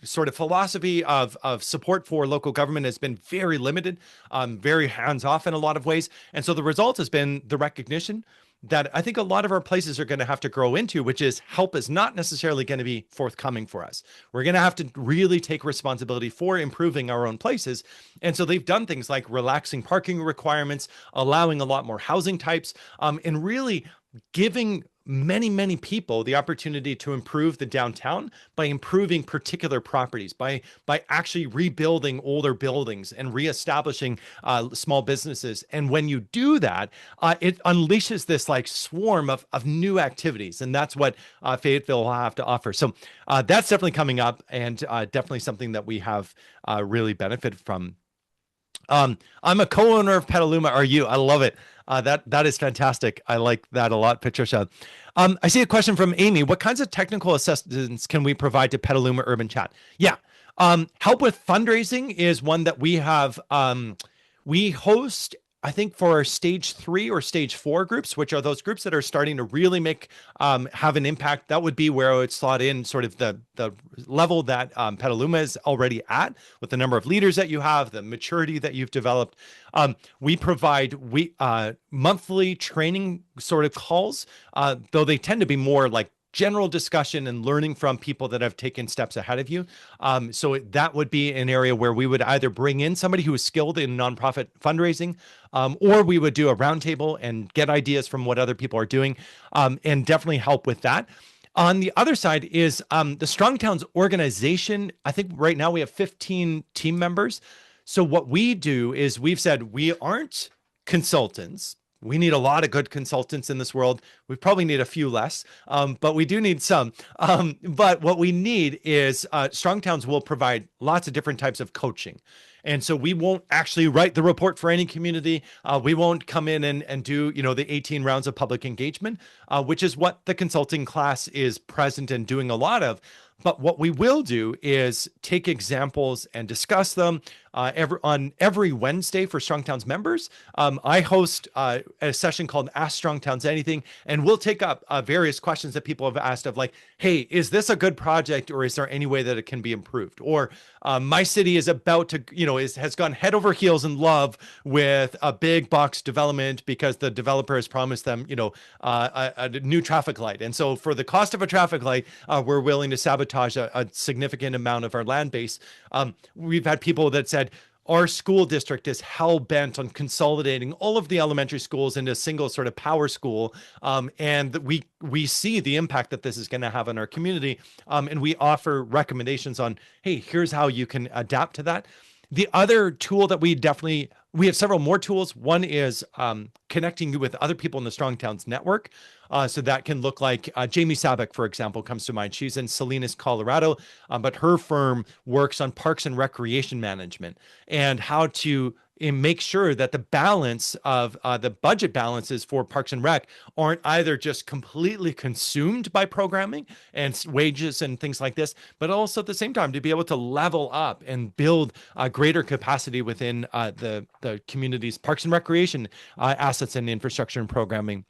sort of philosophy of support for local government has been very limited, very hands-off in a lot of ways. And so the result has been the recognition that I think a lot of our places are going to have to grow into, which is, help is not necessarily going to be forthcoming for us. We're going to have to really take responsibility for improving our own places. And so they've done things like relaxing parking requirements, allowing a lot more housing types, and really giving many people the opportunity to improve the downtown by improving particular properties, by actually rebuilding older buildings and reestablishing small businesses. And when you do that, it unleashes this swarm of new activities. And that's what Fayetteville will have to offer. So that's definitely coming up, and definitely something that we have really benefited from. I'm a co-owner of Petaluma. Are you? I love it. That is fantastic. I like that a lot, Patricia. I see a question from Amy. What kinds of technical assistance can we provide to Petaluma Urban Chat? Yeah. Help with fundraising is one that we have. We host, I think, for our stage 3 or stage 4 groups, which are those groups that are starting to really have an impact. That would be where I would slot in sort of the level that Petaluma is already at, with the number of leaders that you have, the maturity that you've developed. We provide monthly training sort of calls, though they tend to be more like general discussion and learning from people that have taken steps ahead of you. So that would be an area where we would either bring in somebody who is skilled in nonprofit fundraising, or we would do a roundtable and get ideas from what other people are doing, and definitely help with that. On the other side is the StrongTowns organization. I think right now we have 15 team members. So what we do is, we've said, we aren't consultants. We need a lot of good consultants in this world. We probably need a few less, but we do need some. But what we need is StrongTowns will provide lots of different types of coaching. And so we won't actually write the report for any community. We won't come in and do, the 18 rounds of public engagement, which is what the consulting class is present and doing a lot of. But what we will do is take examples and discuss them on every Wednesday for StrongTowns members. I host a session called Ask StrongTowns Anything, and we'll take up various questions that people have asked of, like, hey, is this a good project, or is there any way that it can be improved? Or my city is about to, has gone head over heels in love with a big box development because the developer has promised them, a new traffic light. And so for the cost of a traffic light, we're willing to sabotage a significant amount of our land base. We've had people that said, our school district is hell bent on consolidating all of the elementary schools into a single sort of power school, and we see the impact that this is going to have on our community, and we offer recommendations on, hey, here's how you can adapt to that. The other tool that we have several more tools. One is connecting you with other people in the Strong Towns network. So that can look like Jamie Sabick, for example, comes to mind. She's in Salinas, Colorado, but her firm works on parks and recreation management and how to make sure that the balance of the budget balances for Parks and Rec aren't either just completely consumed by programming and wages and things like this, but also at the same time to be able to level up and build greater capacity within the community's parks and recreation assets and infrastructure and programming.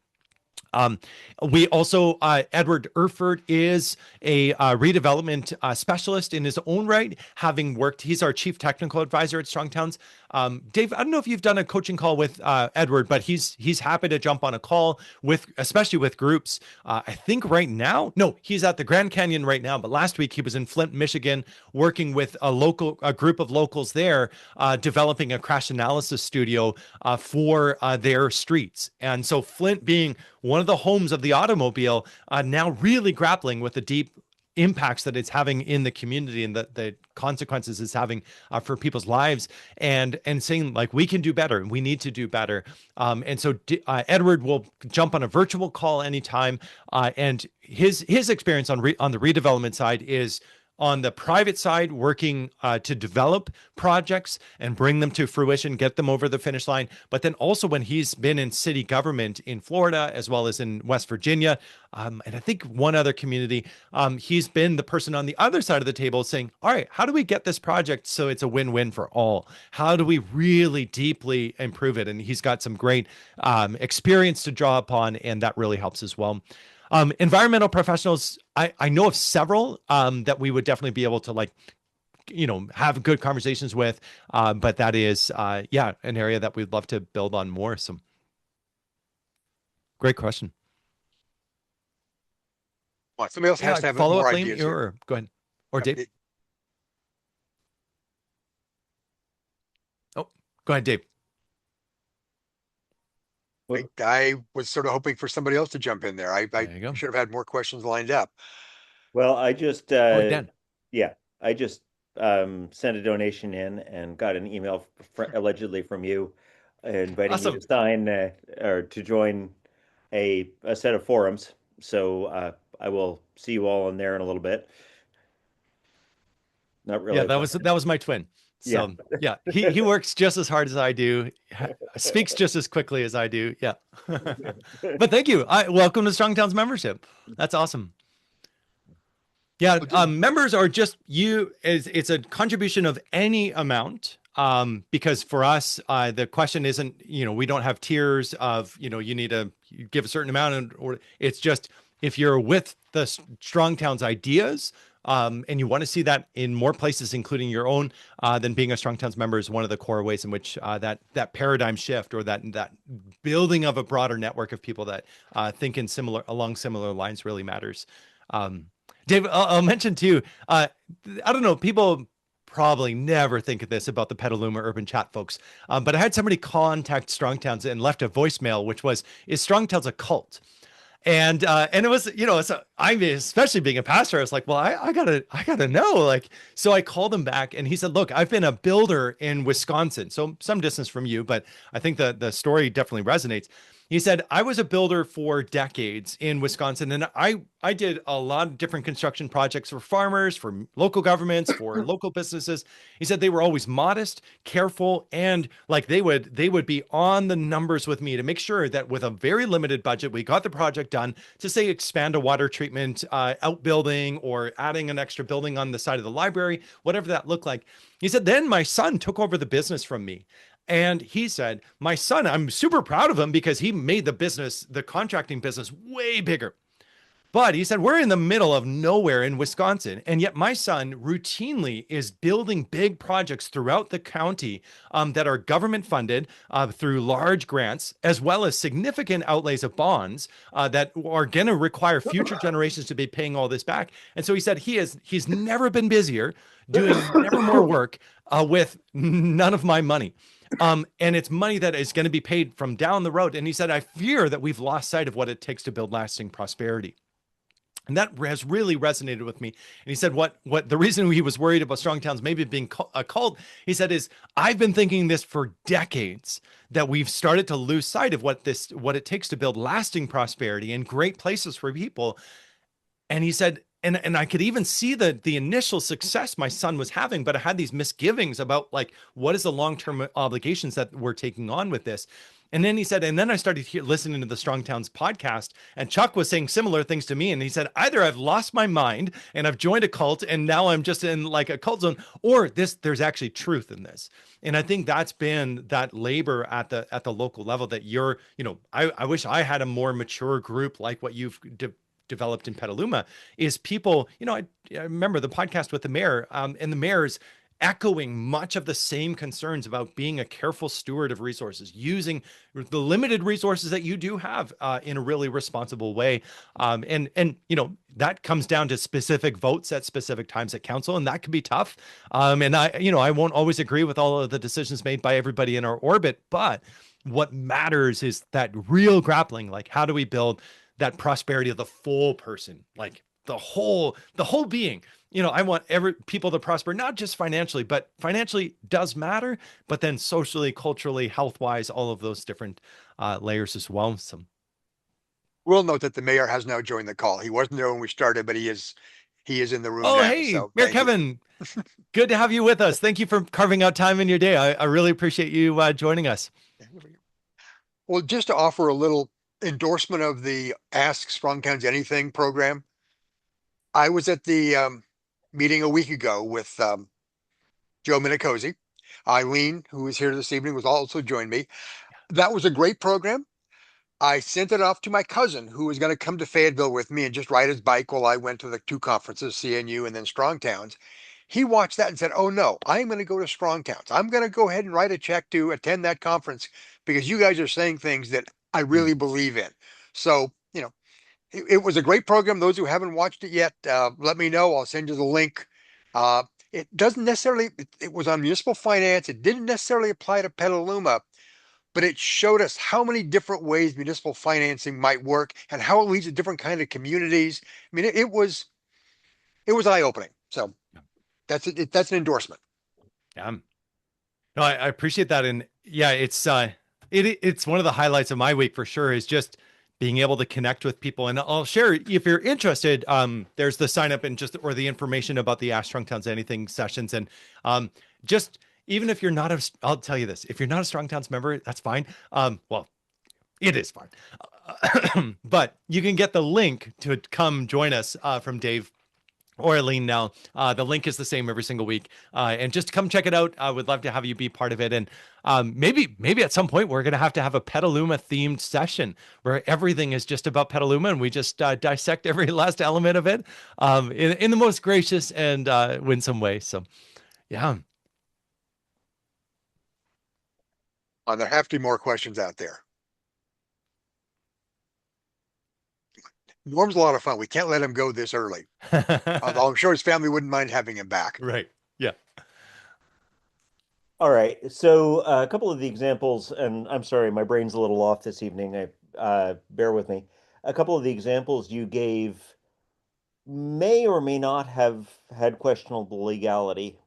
We also, Edward Erfurt is a redevelopment specialist in his own right, having worked, he's our chief technical advisor at StrongTowns. Dave, I don't know if you've done a coaching call with Edward, but he's happy to jump on a call with, especially with groups. I think right now, no, he's at the Grand Canyon right now, but last week he was in Flint, Michigan, working with a group of locals there, developing a crash analysis studio for their streets. And so Flint being one of the homes of the automobile, now really grappling with the deep impacts that it's having in the community and the consequences it's having for people's lives, and saying like, we can do better and we need to do better. And so Edward will jump on a virtual call anytime, and his experience on the redevelopment side is on the private side, working to develop projects and bring them to fruition, get them over the finish line. But then also when he's been in city government in Florida, as well as in West Virginia, and I think one other community, he's been the person on the other side of the table saying, all right, how do we get this project so it's a win-win for all? How do we really deeply improve it? And he's got some great experience to draw upon, and that really helps as well. Environmental professionals, I know of several that we would definitely be able to, like, have good conversations with, but that is, an area that we'd love to build on more. So great question. Well, somebody else has to have Follow more up, Lane, ideas here. or go ahead. Or Dave. Oh, go ahead, Dave. I was sort of hoping for somebody else to jump in there. I There you go. should have had more questions lined up. Well, I just Oh, Dan. yeah, I just sent a donation in and got an email allegedly from you inviting Awesome. me to sign or to join a set of forums. So I will see you all in there in a little bit. Not really. Yeah, that was my twin. So yeah, he works just as hard as I do, speaks just as quickly as I do. Yeah. But thank you. Welcome to StrongTowns membership. That's awesome. Yeah, members are just it's a contribution of any amount. Because for us, the question isn't, we don't have tiers of, you need to give a certain amount, or it's just, if you're with the StrongTowns ideas, and you want to see that in more places, including your own, then being a StrongTowns member is one of the core ways in which that paradigm shift, or that building of a broader network of people that think along similar lines really matters. Dave, I'll mention too, I don't know, people probably never think of this about the Petaluma Urban Chat folks, but I had somebody contact StrongTowns and left a voicemail, which was, is StrongTowns a cult? And it was, so I mean, especially being a pastor, I was like, well, I gotta know. Like, so I called him back and he said, look, I've been a builder in Wisconsin, so some distance from you, but I think the story definitely resonates. He said, I was a builder for decades in Wisconsin, and I did a lot of different construction projects for farmers, for local governments, for local businesses. He said they were always modest, careful, and like they would be on the numbers with me to make sure that with a very limited budget, we got the project done, to say expand a water treatment outbuilding, or adding an extra building on the side of the library, whatever that looked like. He said, then my son took over the business from me. And he said, my son, I'm super proud of him because he made the contracting business way bigger. But he said, we're in the middle of nowhere in Wisconsin. And yet my son routinely is building big projects throughout the county that are government funded through large grants, as well as significant outlays of bonds that are going to require future generations to be paying all this back. And so he said he's never been busier, doing never more work with none of my money. And it's money that is going to be paid from down the road. And he said, I fear that we've lost sight of what it takes to build lasting prosperity. And that has really resonated with me. And he said, what the reason he was worried about StrongTowns maybe being a cult, he said, is I've been thinking this for decades, that we've started to lose sight of what it takes to build lasting prosperity and great places for people. And he said, and I could even see the initial success my son was having, but I had these misgivings about like, what is the long-term obligations that we're taking on with this? And then he said, and then I started listening to the StrongTowns podcast, and Chuck was saying similar things to me. And he said, either I've lost my mind and I've joined a cult and now I'm just in like a cult zone, or there's actually truth in this. And I think that's been that labor at the local level that I wish I had a more mature group like what you've developed in Petaluma, is people, I remember the podcast with the mayor, and the mayor's echoing much of the same concerns about being a careful steward of resources, using the limited resources that you do have in a really responsible way. And that comes down to specific votes at specific times at council, and that can be tough. And I won't always agree with all of the decisions made by everybody in our orbit, but what matters is that real grappling, like how do we build that prosperity of the full person, like the whole being. I want people to prosper, not just financially, but financially does matter, but then socially, culturally, health-wise, all of those different layers as well. So We'll note that the mayor has now joined the call. He wasn't there when we started, but he is in the room oh, now. hey, So Mayor thank you. Kevin, good to have you with us. Thank you for carving out time in your day. I really appreciate you joining us. Well, just to offer a little endorsement of the Ask Strong Towns Anything program, I was at the meeting a week ago with Joe Minicozy. Eileen, who is here this evening, was also joined me. That was a great program. I sent it off to my cousin, who was going to come to Fayetteville with me and just ride his bike while I went to the two conferences, CNU and then Strong Towns. He watched that and said, "Oh no, I'm going to go to Strong Towns. I'm going to go ahead and write a check to attend that conference because you guys are saying things that I really believe in." So, it was a great program. Those who haven't watched it yet, let me know. I'll send you the link. Uh, it doesn't necessarily, it was on municipal finance. It didn't necessarily apply to Petaluma, but it showed us how many different ways municipal financing might work and how it leads to different kind of communities. I mean, it was eye-opening. So that's it. That's an endorsement. Yeah. No, I appreciate that. And yeah, it's one of the highlights of my week for sure, is just being able to connect with people. And I'll share, if you're interested, there's the sign up and or the information about the Ask Strong Towns Anything sessions. And just even if you're not I'll tell you this, if you're not a Strong Towns member, that's fine. Well, it is fine. But you can get the link to come join us from Dave or Eileen now. The link is the same every single week. And just come check it out. I would love to have you be part of it. And maybe at some point we're going to have a Petaluma themed session where everything is just about Petaluma and we just dissect every last element of it in the most gracious and winsome way. So, yeah. There have to be more questions out there. Norm's a lot of fun. We can't let him go this early. Although I'm sure his family wouldn't mind having him back. Right. Yeah. All right. So a couple of the examples, and I'm sorry, my brain's a little off this evening. Bear with me. A couple of the examples you gave may or may not have had questionable legality,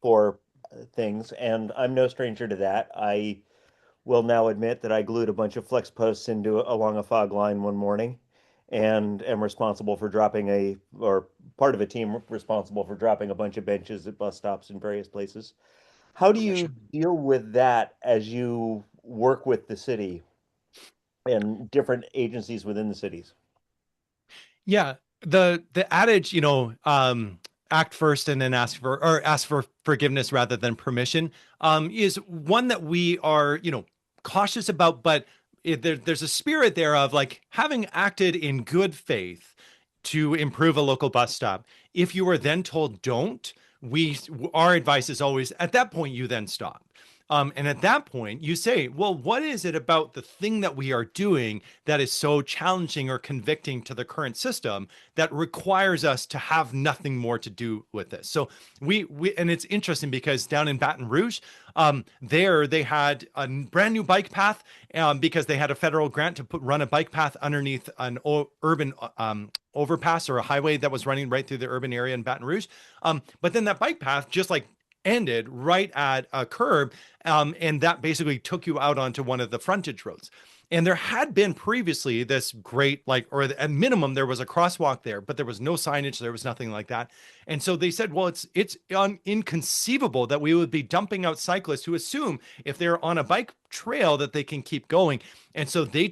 for things, and I'm no stranger to that. I will now admit that I glued a bunch of flex posts along a fog line one morning, and am responsible for or part of a team responsible for dropping a bunch of benches at bus stops in various places. How do you deal with that as you work with the city and different agencies within the cities? Yeah. The adage, act first and then ask for forgiveness rather than permission, is one that we are, cautious about, but there's a spirit there of like having acted in good faith to improve a local bus stop. If you are then told don't, our advice is always at that point you then stop. And at that point, you say, well, what is it about the thing that we are doing that is so challenging or convicting to the current system that requires us to have nothing more to do with this? So and it's interesting because down in Baton Rouge, there they had a brand new bike path because they had a federal grant to run a bike path underneath an urban overpass or a highway that was running right through the urban area in Baton Rouge. But then that bike path just like ended right at a curb, and that basically took you out onto one of the frontage roads. And there had been previously this great, like, or at minimum, there was a crosswalk there, but there was no signage. There was nothing like that. And so they said, well, it's inconceivable that we would be dumping out cyclists who assume if they're on a bike trail that they can keep going. And so they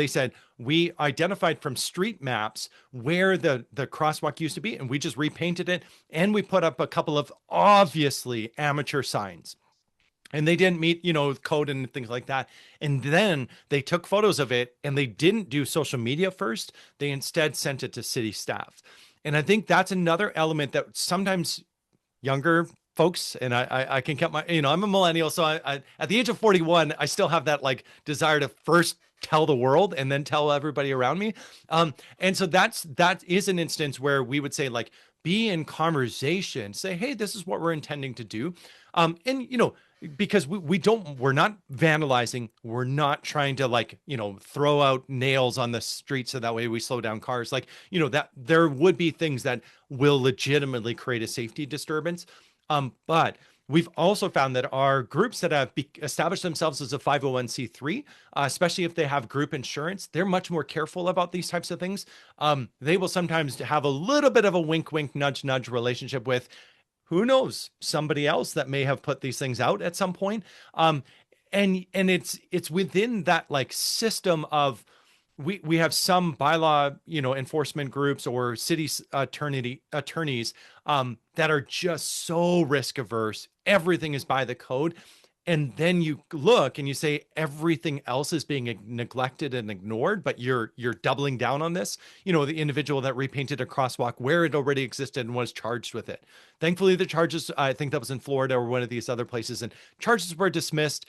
said, we identified from street maps where the crosswalk used to be, and we just repainted it. And we put up a couple of obviously amateur signs. And they didn't meet, code and things like that. And then they took photos of it and they didn't do social media first. They instead sent it to city staff. And I think that's another element that sometimes younger folks, and I can count I'm a millennial. So I at the age of 41, I still have that like desire to first tell the world and then tell everybody around me. And so that is an instance where we would say like, be in conversation, say, hey, this is what we're intending to do. And because we're not vandalizing, we're not trying to like, throw out nails on the street so that way we slow down cars. Like, that there would be things that will legitimately create a safety disturbance. But we've also found that our groups that have established themselves as a 501c3, especially if they have group insurance, they're much more careful about these types of things. They will sometimes have a little bit of a wink, wink, nudge, nudge relationship with, who knows, somebody else that may have put these things out at some point. And it's within that like system of we have some bylaw, enforcement groups or city attorneys that are just so risk averse. Everything is by the code. And then you look and you say everything else is being neglected and ignored, but you're doubling down on this. The individual that repainted a crosswalk where it already existed and was charged with it. Thankfully, the charges, I think that was in Florida or one of these other places, and charges were dismissed.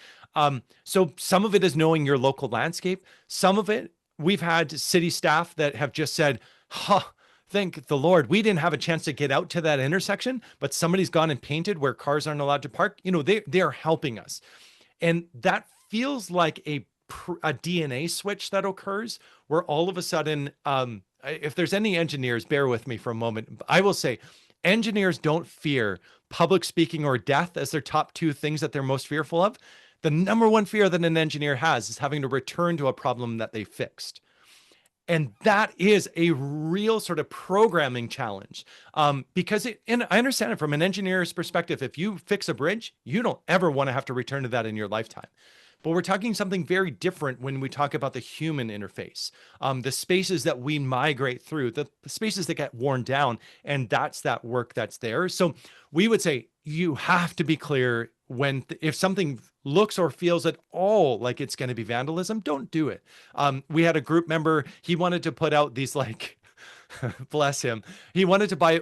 So some of it is knowing your local landscape. Some of it, we've had city staff that have just said, thank the Lord, we didn't have a chance to get out to that intersection, but somebody's gone and painted where cars aren't allowed to park. They're helping us. And that feels like a DNA switch that occurs where all of a sudden, if there's any engineers, bear with me for a moment. I will say engineers don't fear public speaking or death as their top two things that they're most fearful of. The number one fear that an engineer has is having to return to a problem that they fixed. And that is a real sort of programming challenge because and I understand it from an engineer's perspective. If you fix a bridge, you don't ever want to have to return to that in your lifetime. But we're talking something very different when we talk about the human interface, the spaces that we migrate through, the spaces that get worn down, and that's that work that's there. So we would say you have to be clear if something looks or feels at all like it's going to be vandalism, don't do it. We had a group member, he wanted to put out these like, bless him. He wanted to buy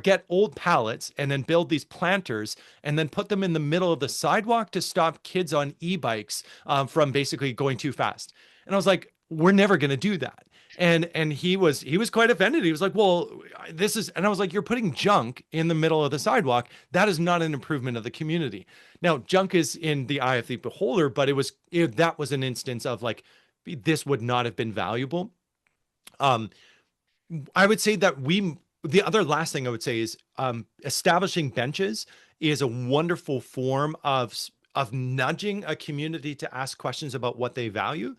get old pallets and then build these planters and then put them in the middle of the sidewalk to stop kids on e-bikes from basically going too fast. And I was like, we're never going to do that. And he was quite offended. He was like, well, and I was like, you're putting junk in the middle of the sidewalk. That is not an improvement of the community. Now, junk is in the eye of the beholder, but that was an instance of like, this would not have been valuable. I would say that the other last thing I would say is establishing benches is a wonderful form of nudging a community to ask questions about what they value.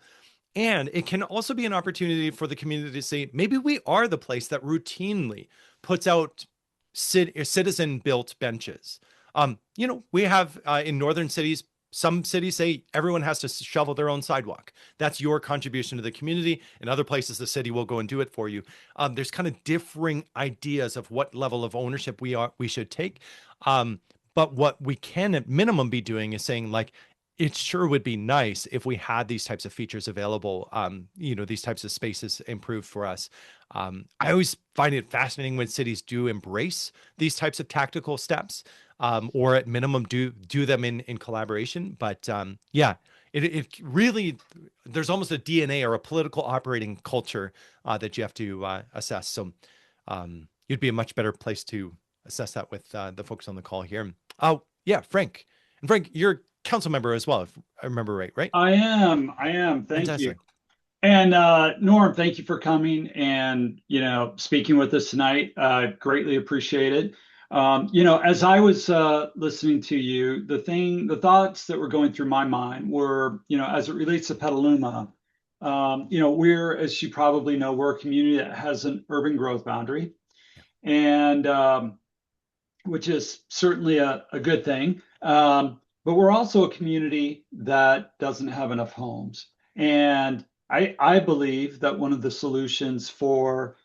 And it can also be an opportunity for the community to say, maybe we are the place that routinely puts out citizen-built benches. We have in northern cities, some cities say everyone has to shovel their own sidewalk. That's your contribution to the community. In other places, the city will go and do it for you. There's kind of differing ideas of what level of ownership we should take. But what we can at minimum be doing is saying like, it sure would be nice if we had these types of features available, these types of spaces improved for us. I always find it fascinating when cities do embrace these types of tactical steps, or at minimum do them in collaboration. But yeah, it really, there's almost a DNA or a political operating culture that you have to assess. So you'd be a much better place to assess that with the folks on the call here. Oh yeah, Frank. And Frank, you're a council member as well, if I remember right, right? I am. I am. Thank you. Fantastic. And Norm, thank you for coming and speaking with us tonight. Greatly appreciated. As I was listening to you, the thoughts that were going through my mind were, as it relates to Petaluma, as you probably know, we're a community that has an urban growth boundary, and which is certainly a good thing. But we're also a community that doesn't have enough homes. And I believe that one of the solutions for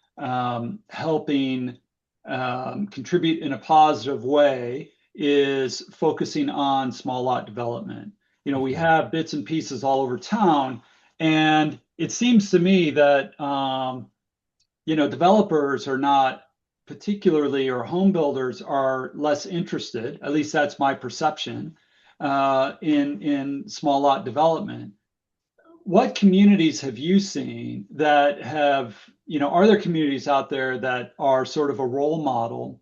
helping contribute in a positive way is focusing on small lot development. We Mhm. have bits and pieces all over town, and it seems to me that developers are not particularly, or home builders are less interested, at least that's my perception, in small lot development. What communities have you seen that have, are there communities out there that are sort of a role model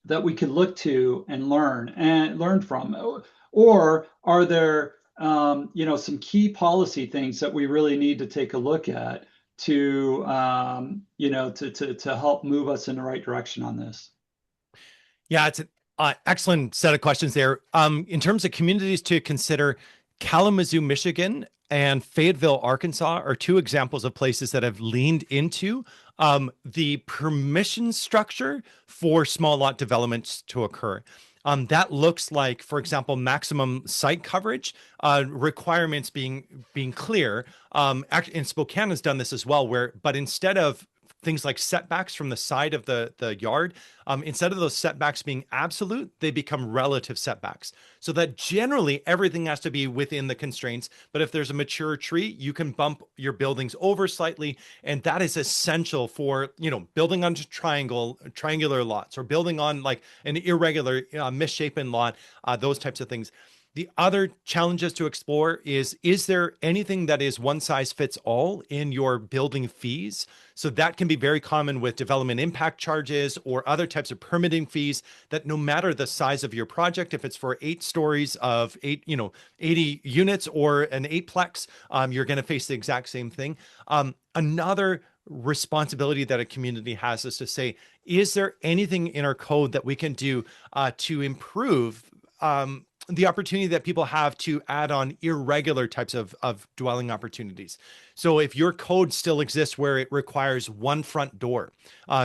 that we could look to and learn from? Or are there, some key policy things that we really need to take a look at to, to help move us in the right direction on this? Yeah, it's an excellent set of questions there. In terms of communities to consider, Kalamazoo, Michigan, and Fayetteville, Arkansas are two examples of places that have leaned into the permission structure for small lot developments to occur. That looks like, for example, maximum site coverage requirements being clear. And Spokane has done this as well, but instead of things like setbacks from the side of the yard, instead of those setbacks being absolute, they become relative setbacks. So that generally everything has to be within the constraints. But if there's a mature tree, you can bump your buildings over slightly, and that is essential for building on triangular lots, or building on like an irregular, misshapen lot. Those types of things. The other challenges to explore is there anything that is one size fits all in your building fees? So that can be very common with development impact charges or other types of permitting fees, that no matter the size of your project, if it's for 8 stories of 80 units or an eightplex, you're going to face the exact same thing. Another responsibility that a community has is to say, is there anything in our code that we can do to improve the opportunity that people have to add on irregular types of dwelling opportunities? So if your code still exists where it requires one front door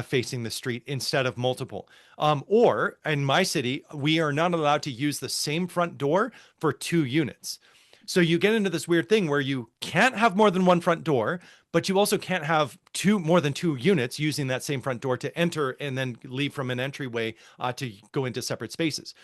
facing the street instead of multiple, or in my city, we are not allowed to use the same front door for 2 units. So you get into this weird thing where you can't have more than one front door, but you also can't have more than 2 units using that same front door to enter and then leave from an entryway to go into separate spaces.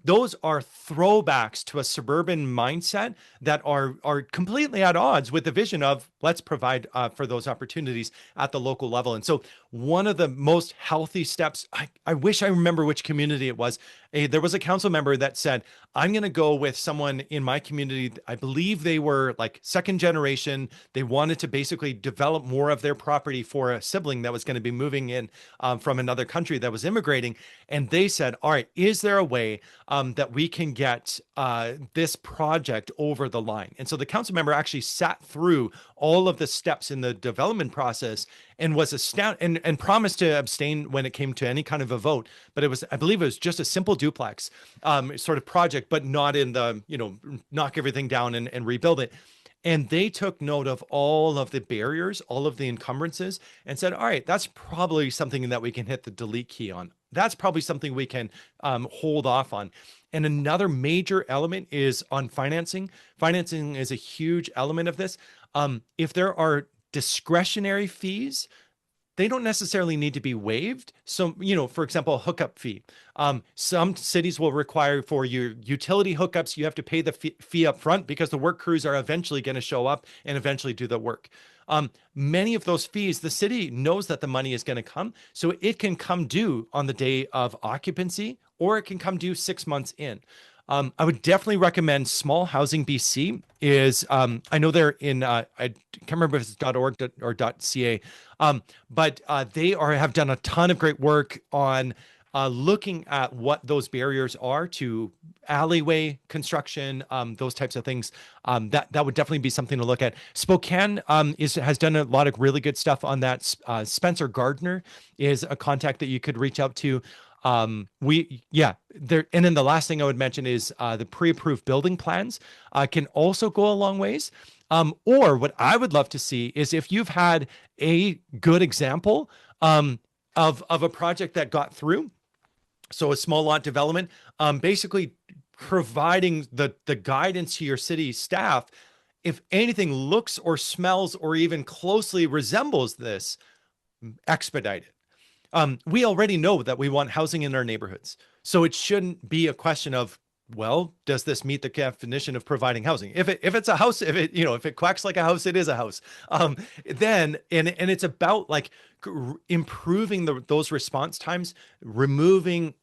Those are throwbacks to a suburban mindset that are completely at odds with the vision of let's provide for those opportunities at the local level. And so one of the most healthy steps, I wish I remember which community it was. There was a council member that said, I'm going to go with someone in my community. I believe they were like second generation. They wanted to basically develop more of their property for a sibling that was going to be moving in from another country that was immigrating. And they said, all right, is there a way that we can get this project over the line? And so the council member actually sat through all of the steps in the development process and was astounded and promised to abstain when it came to any kind of a vote. But I believe it was just a simple duplex sort of project, but not in the, knock everything down and rebuild it. And they took note of all of the barriers, all of the encumbrances, and said, all right, that's probably something that we can hit the delete key on. That's probably something we can hold off on. And another major element is on financing. Financing is a huge element of this. If there are discretionary fees, they don't necessarily need to be waived. So, for example, a hookup fee. Some cities will require for your utility hookups, you have to pay the fee up front because the work crews are eventually going to show up and eventually do the work. Many of those fees, the city knows that the money is going to come. So it can come due on the day of occupancy, or it can come due 6 months in. I would definitely recommend Small Housing BC is, I know they're in, I can't remember if it's .org or .ca, but they have done a ton of great work on looking at what those barriers are to alleyway construction, those types of things. That would definitely be something to look at. Spokane has done a lot of really good stuff on that. Spencer Gardner is a contact that you could reach out to. There, and then the last thing I would mention is the pre-approved building plans can also go a long ways. Or what I would love to see is if you've had a good example of a project that got through. So a small lot development, basically providing the guidance to your city staff. If anything looks or smells or even closely resembles this, expedite it. We already know that we want housing in our neighborhoods. So it shouldn't be a question of, well, does this meet the definition of providing housing? If it's a house, if it quacks like a house, it is a house. Then it's about like improving those response times, removing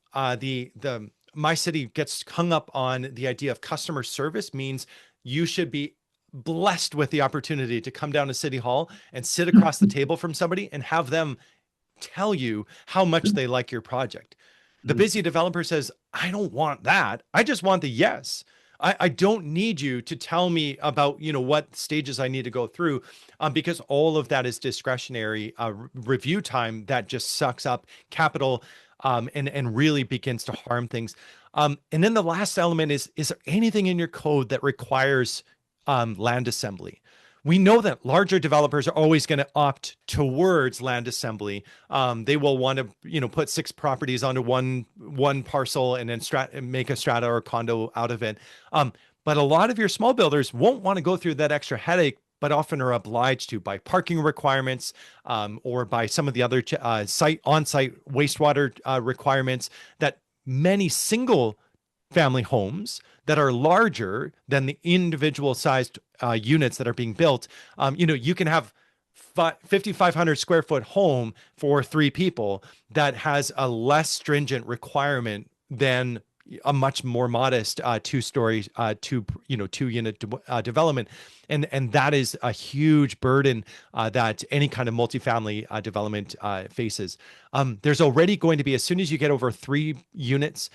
my city gets hung up on the idea of customer service means you should be blessed with the opportunity to come down to City Hall and sit across the table from somebody and have them tell you how much they like your project. The busy developer says, I don't want that. I just want the yes. I don't need you to tell me about, what stages I need to go through, because all of that is discretionary review time that just sucks up capital and really begins to harm things. And then the last element is there anything in your code that requires land assembly? We know that larger developers are always going to opt towards land assembly. They will want to, put 6 properties onto one parcel and then make a strata or condo out of it. But a lot of your small builders won't want to go through that extra headache, but often are obliged to by parking requirements or by some of the other on-site wastewater requirements that many single family homes that are larger than the individual sized units that are being built. You can have 5,500 square foot home for 3 people that has a less stringent requirement than a much more modest 2-story, 2-unit development. And that is a huge burden that any kind of multifamily development faces. There's already going to be, as soon as you get over 3 units,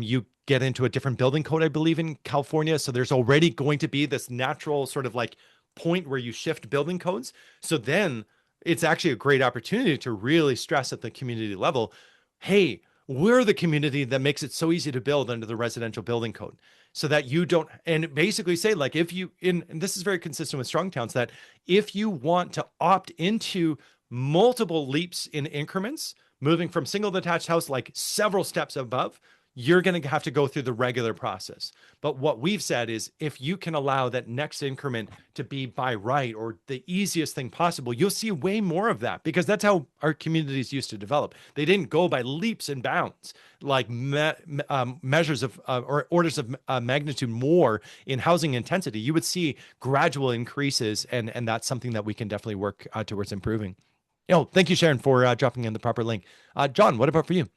you get into a different building code, I believe, in California. So there's already going to be this natural sort of like point where you shift building codes. So then it's actually a great opportunity to really stress at the community level, hey, we're the community that makes it so easy to build under the residential building code, so that you don't, and basically say, like, and this is very consistent with StrongTowns, that if you want to opt into multiple leaps in increments, moving from single detached house, like several steps above, you're going to have to go through the regular process. But what we've said is, if you can allow that next increment to be by right or the easiest thing possible, you'll see way more of that, because that's how our communities used to develop. They didn't go by leaps and bounds, like measures of or orders of magnitude more in housing intensity. You would see gradual increases, and that's something that we can definitely work towards improving. Thank you, Sharon, for dropping in the proper link. John, what about for you?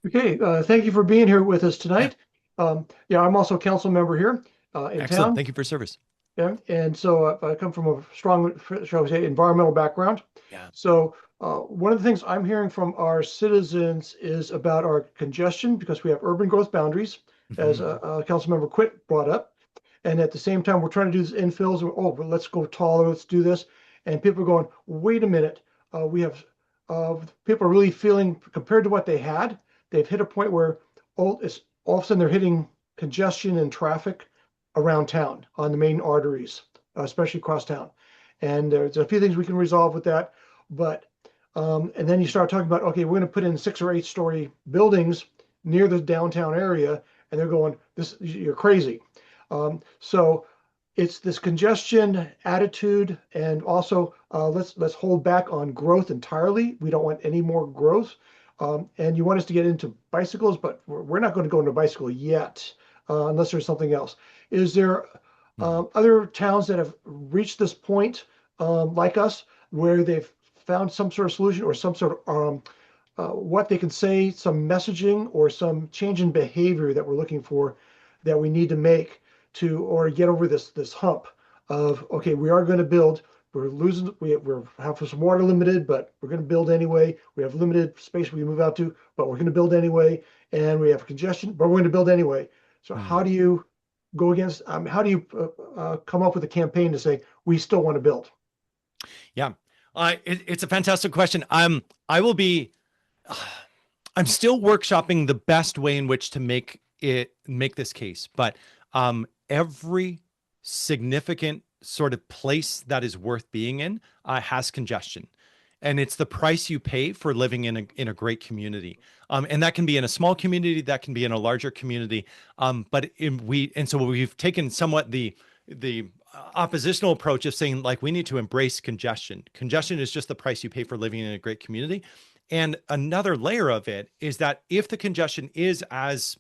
Okay, thank you for being here with us tonight. I'm also a council member here in Excellent. town. Thank you for service. Yeah, and so I come from a strong, shall we say, environmental background. Yeah. So one of the things I'm hearing from our citizens is about our congestion, because we have urban growth boundaries, as council member Quitt brought up. And at the same time, we're trying to do this infills. But let's go taller, let's do this. And people are going, wait a minute, we have people are really feeling, compared to what they had, they've hit a point where all of a sudden they're hitting congestion and traffic around town on the main arteries, especially across town. And there's a few things we can resolve with that. But and then you start talking about, okay, we're going to put in 6 or 8-story buildings near the downtown area, and they're going, you're crazy. So it's this congestion attitude, and also let's hold back on growth entirely. We don't want any more growth. And you want us to get into bicycles, but we're not going to go into bicycle yet, unless there's something else. Is there other towns that have reached this point, like us, where they've found some sort of solution or some sort of what they can say, some messaging or some change in behavior that we're looking for, that we need to make to, or get over this hump of, okay, we are going to build. We're have some water limited, but we're going to build anyway. We have limited space we move out to, but we're going to build anyway. And we have congestion, but we're going to build anyway. So how do you go against, how do you come up with a campaign to say, we still want to build? Yeah, it's a fantastic question. I will be, I'm still workshopping the best way in which to make this case, but every significant sort of place that is worth being in has congestion, and it's the price you pay for living in a great community. And that can be in a small community, that can be in a larger community. So we've taken somewhat the oppositional approach of saying, like, we need to embrace congestion. Congestion is just the price you pay for living in a great community. And another layer of it is that if the congestion is as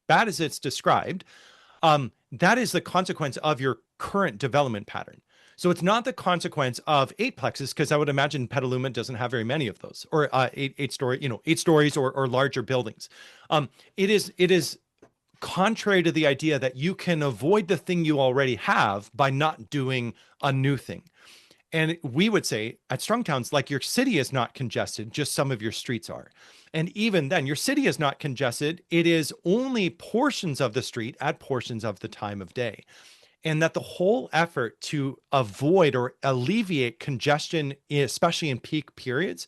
bad as it's described, that is the consequence of your current development pattern. So it's not the consequence of eightplexes, because I would imagine Petaluma doesn't have very many of those, or eight stories or larger buildings. It is contrary to the idea that you can avoid the thing you already have by not doing a new thing. And we would say at StrongTowns, like, your city is not congested, just some of your streets are. And even then, your city is not congested. It is only portions of the street at portions of the time of day. And that the whole effort to avoid or alleviate congestion, especially in peak periods,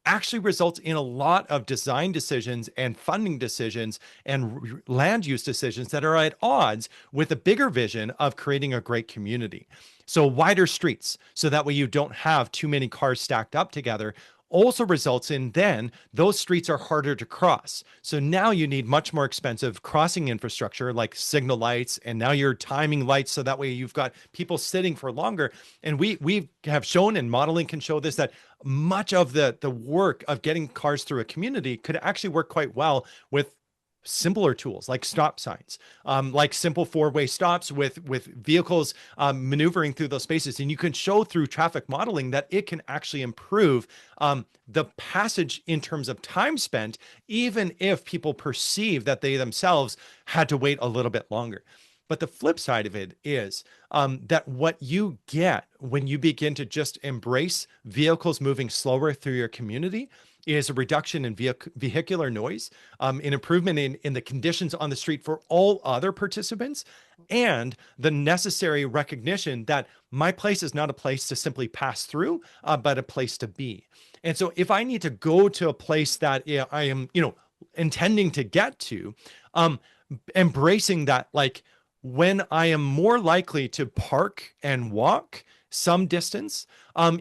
actually results in a lot of design decisions and funding decisions and land use decisions that are at odds with the bigger vision of creating a great community. So wider streets, so that way you don't have too many cars stacked up together, also results in then those streets are harder to cross. So now you need much more expensive crossing infrastructure like signal lights, and now you're timing lights, so that way you've got people sitting for longer. And we have shown, and modeling can show this, that much of the work of getting cars through a community could actually work quite well with simpler tools like stop signs, like simple four-way stops with vehicles maneuvering through those spaces. And you can show through traffic modeling that it can actually improve the passage in terms of time spent, even if people perceive that they themselves had to wait a little bit longer. But the flip side of it is that what you get when you begin to just embrace vehicles moving slower through your community is a reduction in vehicular noise, an improvement in the conditions on the street for all other participants, and the necessary recognition that my place is not a place to simply pass through, but a place to be. And so if I need to go to a place that I am, intending to get to, embracing that, like, when I am more likely to park and walk some distance,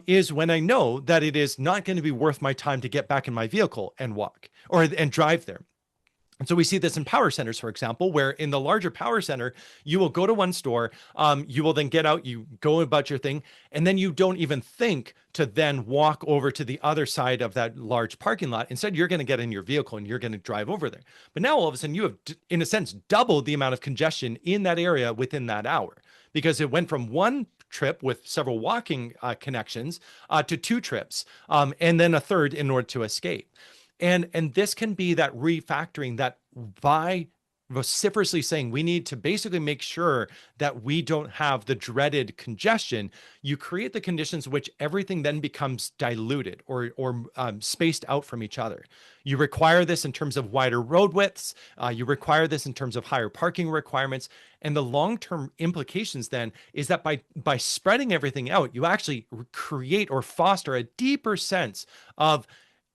is when I know that it is not going to be worth my time to get back in my vehicle and walk and drive there. And so we see this in power centers, for example, where in the larger power center, you will go to one store, you will then get out, you go about your thing, and then you don't even think to then walk over to the other side of that large parking lot. Instead, you're going to get in your vehicle and you're going to drive over there. But now all of a sudden you have, in a sense, doubled the amount of congestion in that area within that hour, because it went from one trip with several walking connections to two trips, and then a third in order to escape. And this can be that refactoring, that by vociferously saying we need to basically make sure that we don't have the dreaded congestion, you create the conditions in which everything then becomes diluted or spaced out from each other. You require this in terms of wider road widths. You require this in terms of higher parking requirements. And the long-term implications then is that by spreading everything out, you actually create or foster a deeper sense of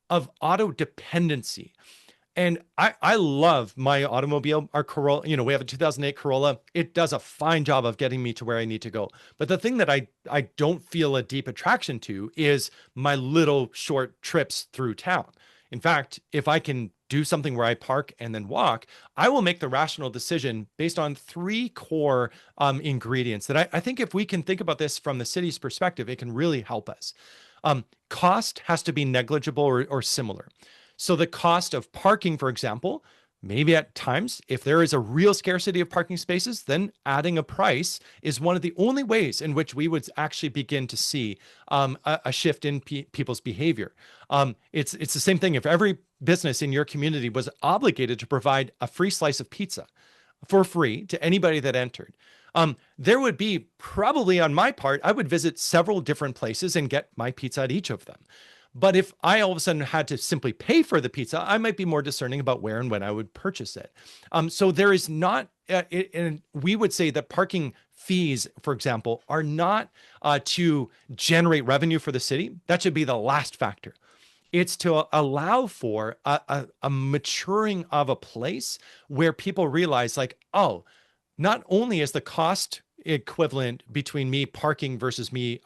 auto dependency. And I love my automobile, our Corolla. We have a 2008 Corolla. It does a fine job of getting me to where I need to go. But the thing that I don't feel a deep attraction to is my little short trips through town. In fact, if I can do something where I park and then walk, I will make the rational decision based on three core ingredients that I think if we can think about this from the city's perspective, it can really help us. Cost has to be negligible or similar. So the cost of parking, for example, maybe at times, if there is a real scarcity of parking spaces, then adding a price is one of the only ways in which we would actually begin to see a shift in people's behavior. It's the same thing. If every business in your community was obligated to provide a free slice of pizza for free to anybody that entered, there would be probably on my part, I would visit several different places and get my pizza at each of them. But if I all of a sudden had to simply pay for the pizza, I might be more discerning about where and when I would purchase it. So there is not, and we would say that parking fees, for example, are not to generate revenue for the city. That should be the last factor. It's to allow for a maturing of a place where people realize like, oh, not only is the cost equivalent between me parking versus me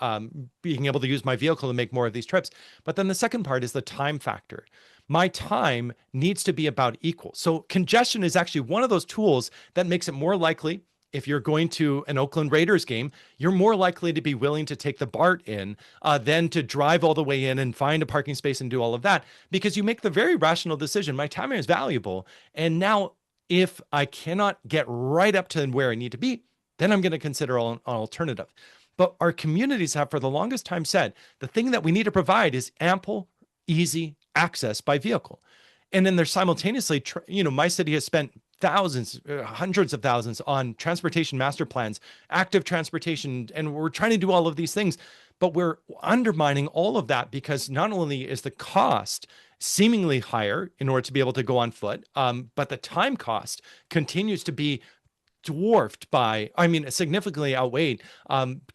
being able to use my vehicle to make more of these trips. But then the second part is the time factor. My time needs to be about equal. So congestion is actually one of those tools that makes it more likely if you're going to an Oakland Raiders game, you're more likely to be willing to take the BART in than to drive all the way in and find a parking space and do all of that, because you make the very rational decision. My time is valuable. And now if I cannot get right up to where I need to be, then I'm going to consider an alternative. But our communities have for the longest time said the thing that we need to provide is ample, easy access by vehicle. And then there's simultaneously, my city has spent thousands, hundreds of thousands on transportation master plans, active transportation, and we're trying to do all of these things, but we're undermining all of that because not only is the cost seemingly higher in order to be able to go on foot, but the time cost continues to be dwarfed by, significantly outweighed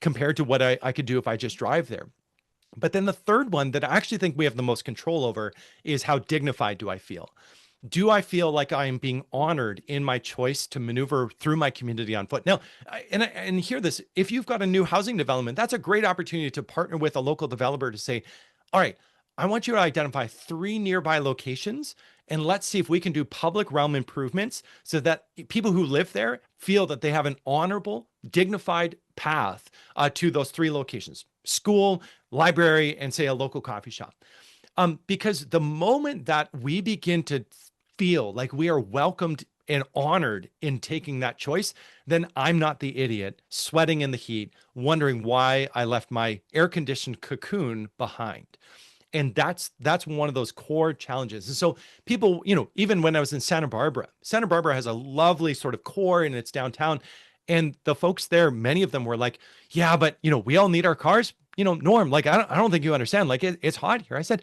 compared to what I could do if I just drive there. But then the third one that I actually think we have the most control over is how dignified do I feel? Do I feel like I am being honored in my choice to maneuver through my community on foot? Now, and hear this, if you've got a new housing development, that's a great opportunity to partner with a local developer to say, all right, I want you to identify 3 nearby locations and let's see if we can do public realm improvements so that people who live there feel that they have an honorable, dignified path to those 3 locations: school, library, and say a local coffee shop. Because the moment that we begin to feel like we are welcomed and honored in taking that choice, then I'm not the idiot sweating in the heat, wondering why I left my air-conditioned cocoon behind. And that's one of those core challenges. And so people, even when I was in Santa Barbara has a lovely sort of core and it's downtown. And the folks there, many of them were like, yeah, but we all need our cars. Norm, like, I don't think you understand. Like it's hot here. I said,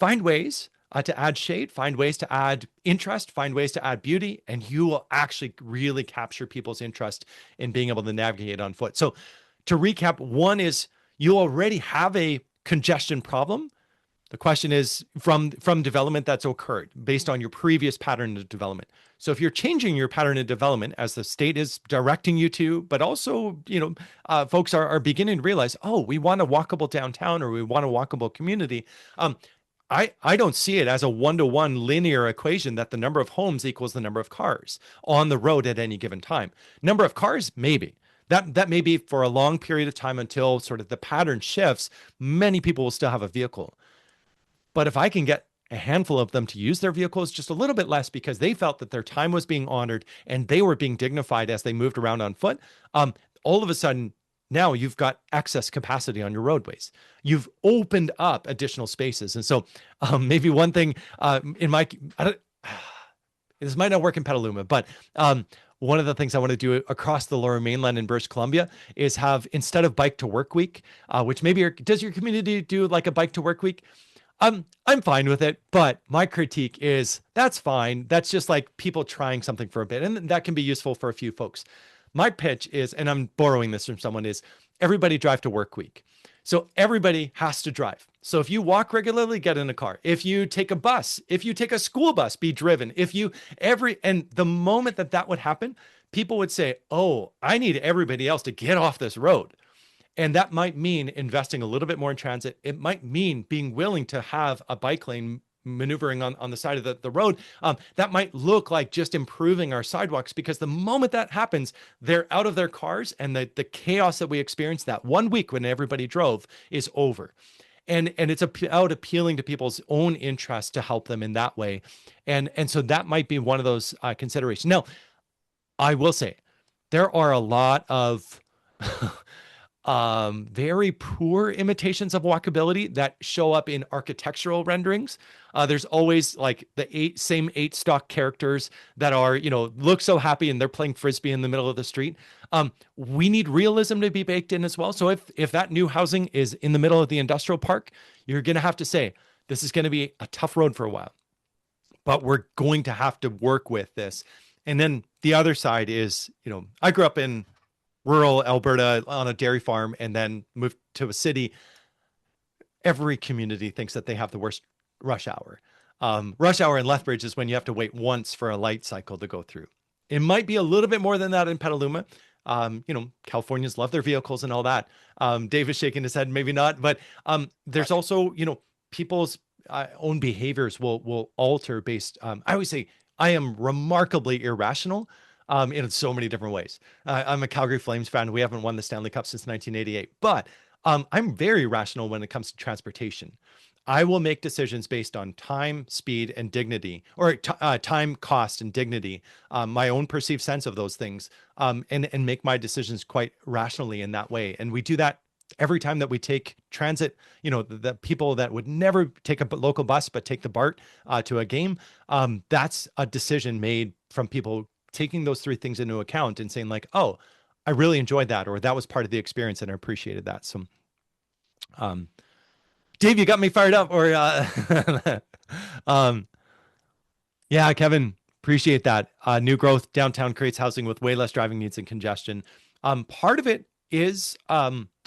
find ways to add shade, find ways to add interest, find ways to add beauty, and you will actually really capture people's interest in being able to navigate on foot. So to recap, one is you already have a congestion problem. The question is from development that's occurred based on your previous pattern of development. So if you're changing your pattern of development as the state is directing you to, but also, folks are beginning to realize, oh, we want a walkable downtown or we want a walkable community. I don't see it as a 1-to-1 linear equation that the number of homes equals the number of cars on the road at any given time. Number of cars, maybe. That may be for a long period of time until sort of the pattern shifts. Many people will still have a vehicle. But if I can get a handful of them to use their vehicles just a little bit less because they felt that their time was being honored and they were being dignified as they moved around on foot, all of a sudden, now you've got excess capacity on your roadways. You've opened up additional spaces. And so maybe one thing this might not work in Petaluma, but one of the things I want to do across the Lower Mainland in British Columbia is have, instead of bike to work week, which maybe does your community do like a bike to work week? I'm fine with it, but my critique is that's fine. That's just like people trying something for a bit, and that can be useful for a few folks. My pitch is, and I'm borrowing this from someone, is everybody drive to work week. So everybody has to drive. So if you walk regularly, get in a car. If you take a bus, if you take a school bus, be driven. And the moment that would happen, people would say, oh, I need everybody else to get off this road. And that might mean investing a little bit more in transit. It might mean being willing to have a bike lane maneuvering on the side of the road, that might look like just improving our sidewalks, because the moment that happens, they're out of their cars, and the chaos that we experienced that one week when everybody drove is over. And it's about appealing to people's own interest to help them in that way. And so that might be one of those considerations. Now, I will say there are a lot of very poor imitations of walkability that show up in architectural renderings. There's always like the same eight stock characters that are, look so happy and they're playing frisbee in the middle of the street. We need realism to be baked in as well. So if that new housing is in the middle of the industrial park, you're going to have to say, this is going to be a tough road for a while, but we're going to have to work with this. And then the other side is, I grew up in rural Alberta on a dairy farm and then moved to a city. Every community thinks that they have the worst rush hour. Rush hour in Lethbridge is when you have to wait once for a light cycle to go through. It might be a little bit more than that in Petaluma. Californians love their vehicles and all that. Dave is shaking his head, maybe not, but there's also, people's own behaviors will alter based. I always say I am remarkably irrational in so many different ways. I'm a Calgary Flames fan. We haven't won the Stanley Cup since 1988, but I'm very rational when it comes to transportation. I will make decisions based on time, speed, and dignity, or time, cost, and dignity, my own perceived sense of those things, and make my decisions quite rationally in that way. And we do that every time that we take transit. The people that would never take a local bus but take the BART to a game, that's a decision made from people taking those three things into account and saying like, oh, I really enjoyed that, or that was part of the experience and I appreciated that. So, Dave, you got me fired up. Or, yeah, Kevin, appreciate that. New growth downtown creates housing with way less driving needs and congestion. Part of it is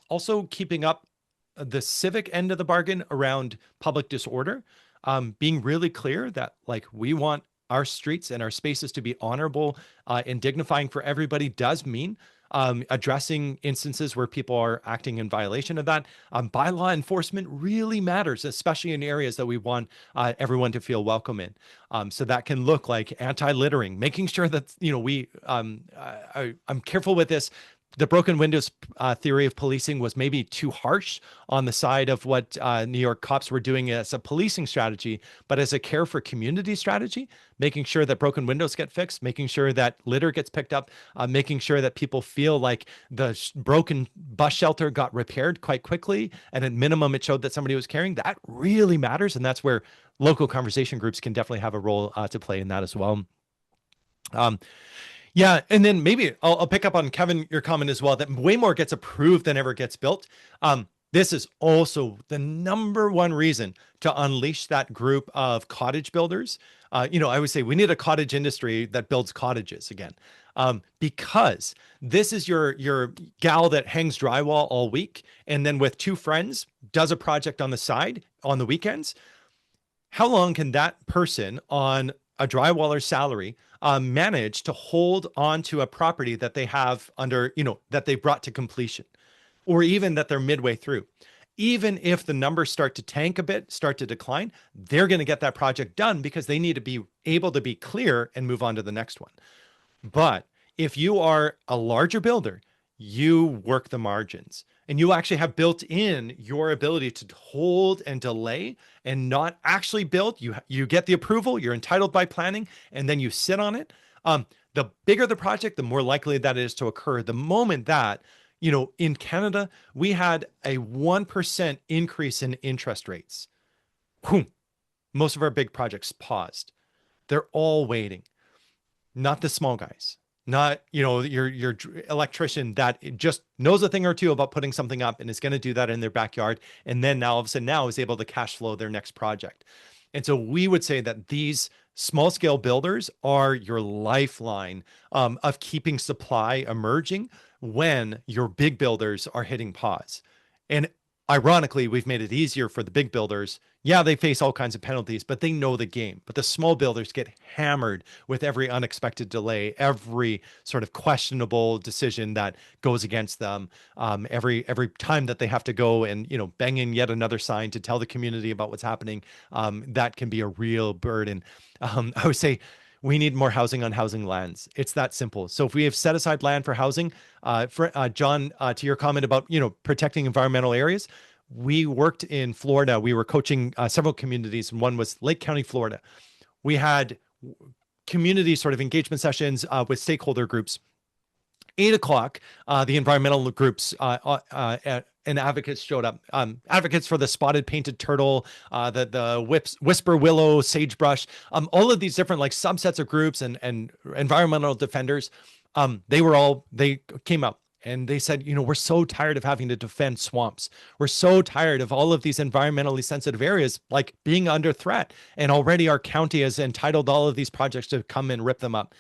also keeping up the civic end of the bargain around public disorder, being really clear that like we want our streets and our spaces to be honorable and dignifying for everybody does mean addressing instances where people are acting in violation of that. Bylaw enforcement really matters, especially in areas that we want everyone to feel welcome in. So that can look like anti-littering, making sure that, I'm careful with this. The broken windows theory of policing was maybe too harsh on the side of what New York cops were doing as a policing strategy, but as a care for community strategy, making sure that broken windows get fixed, making sure that litter gets picked up, making sure that people feel like the broken bus shelter got repaired quite quickly. And at minimum, it showed that somebody was caring. That really matters. And that's where local conversation groups can definitely have a role to play in that as well. Yeah, and then maybe I'll pick up on Kevin, your comment as well, that way more gets approved than ever gets built. This is also the number one reason to unleash that group of cottage builders. I would say we need a cottage industry that builds cottages again, because this is your gal that hangs drywall all week and then with two friends does a project on the side on the weekends. How long can that person on a drywaller's salary manage to hold on to a property that they have under, that they brought to completion, or even that they're midway through? Even if the numbers start to tank a bit, start to decline, they're going to get that project done because they need to be able to be clear and move on to the next one. But if you are a larger builder, you work the margins and you actually have built in your ability to hold and delay and not actually build. You get the approval, you're entitled by planning, and then you sit on it. The bigger the project, the more likely that is to occur. The moment that, in Canada, we had a 1% increase in interest rates. Whew, most of our big projects paused. They're all waiting. Not the small guys. Not, your electrician that just knows a thing or two about putting something up and is going to do that in their backyard. And then now all of a sudden now is able to cash flow their next project. And so we would say that these small scale builders are your lifeline of keeping supply emerging when your big builders are hitting pause. And ironically, we've made it easier for the big builders. Yeah, they face all kinds of penalties, but they know the game. But the small builders get hammered with every unexpected delay, every sort of questionable decision that goes against them, every time that they have to go and bang in yet another sign to tell the community about what's happening. That can be a real burden. I would say we need more housing on housing lands. It's that simple. So if we have set aside land for housing, John, to your comment about protecting environmental areas, we worked in Florida. We were coaching several communities, and one was Lake County, Florida. We had community sort of engagement sessions with stakeholder groups. 8 o'clock, the environmental groups and advocates showed up. Advocates for the spotted painted turtle, the whisper willow, sagebrush, all of these different like subsets of groups and environmental defenders. They came up and they said, we're so tired of having to defend swamps. We're so tired of all of these environmentally sensitive areas like being under threat. And already our county has entitled all of these projects to come and rip them up.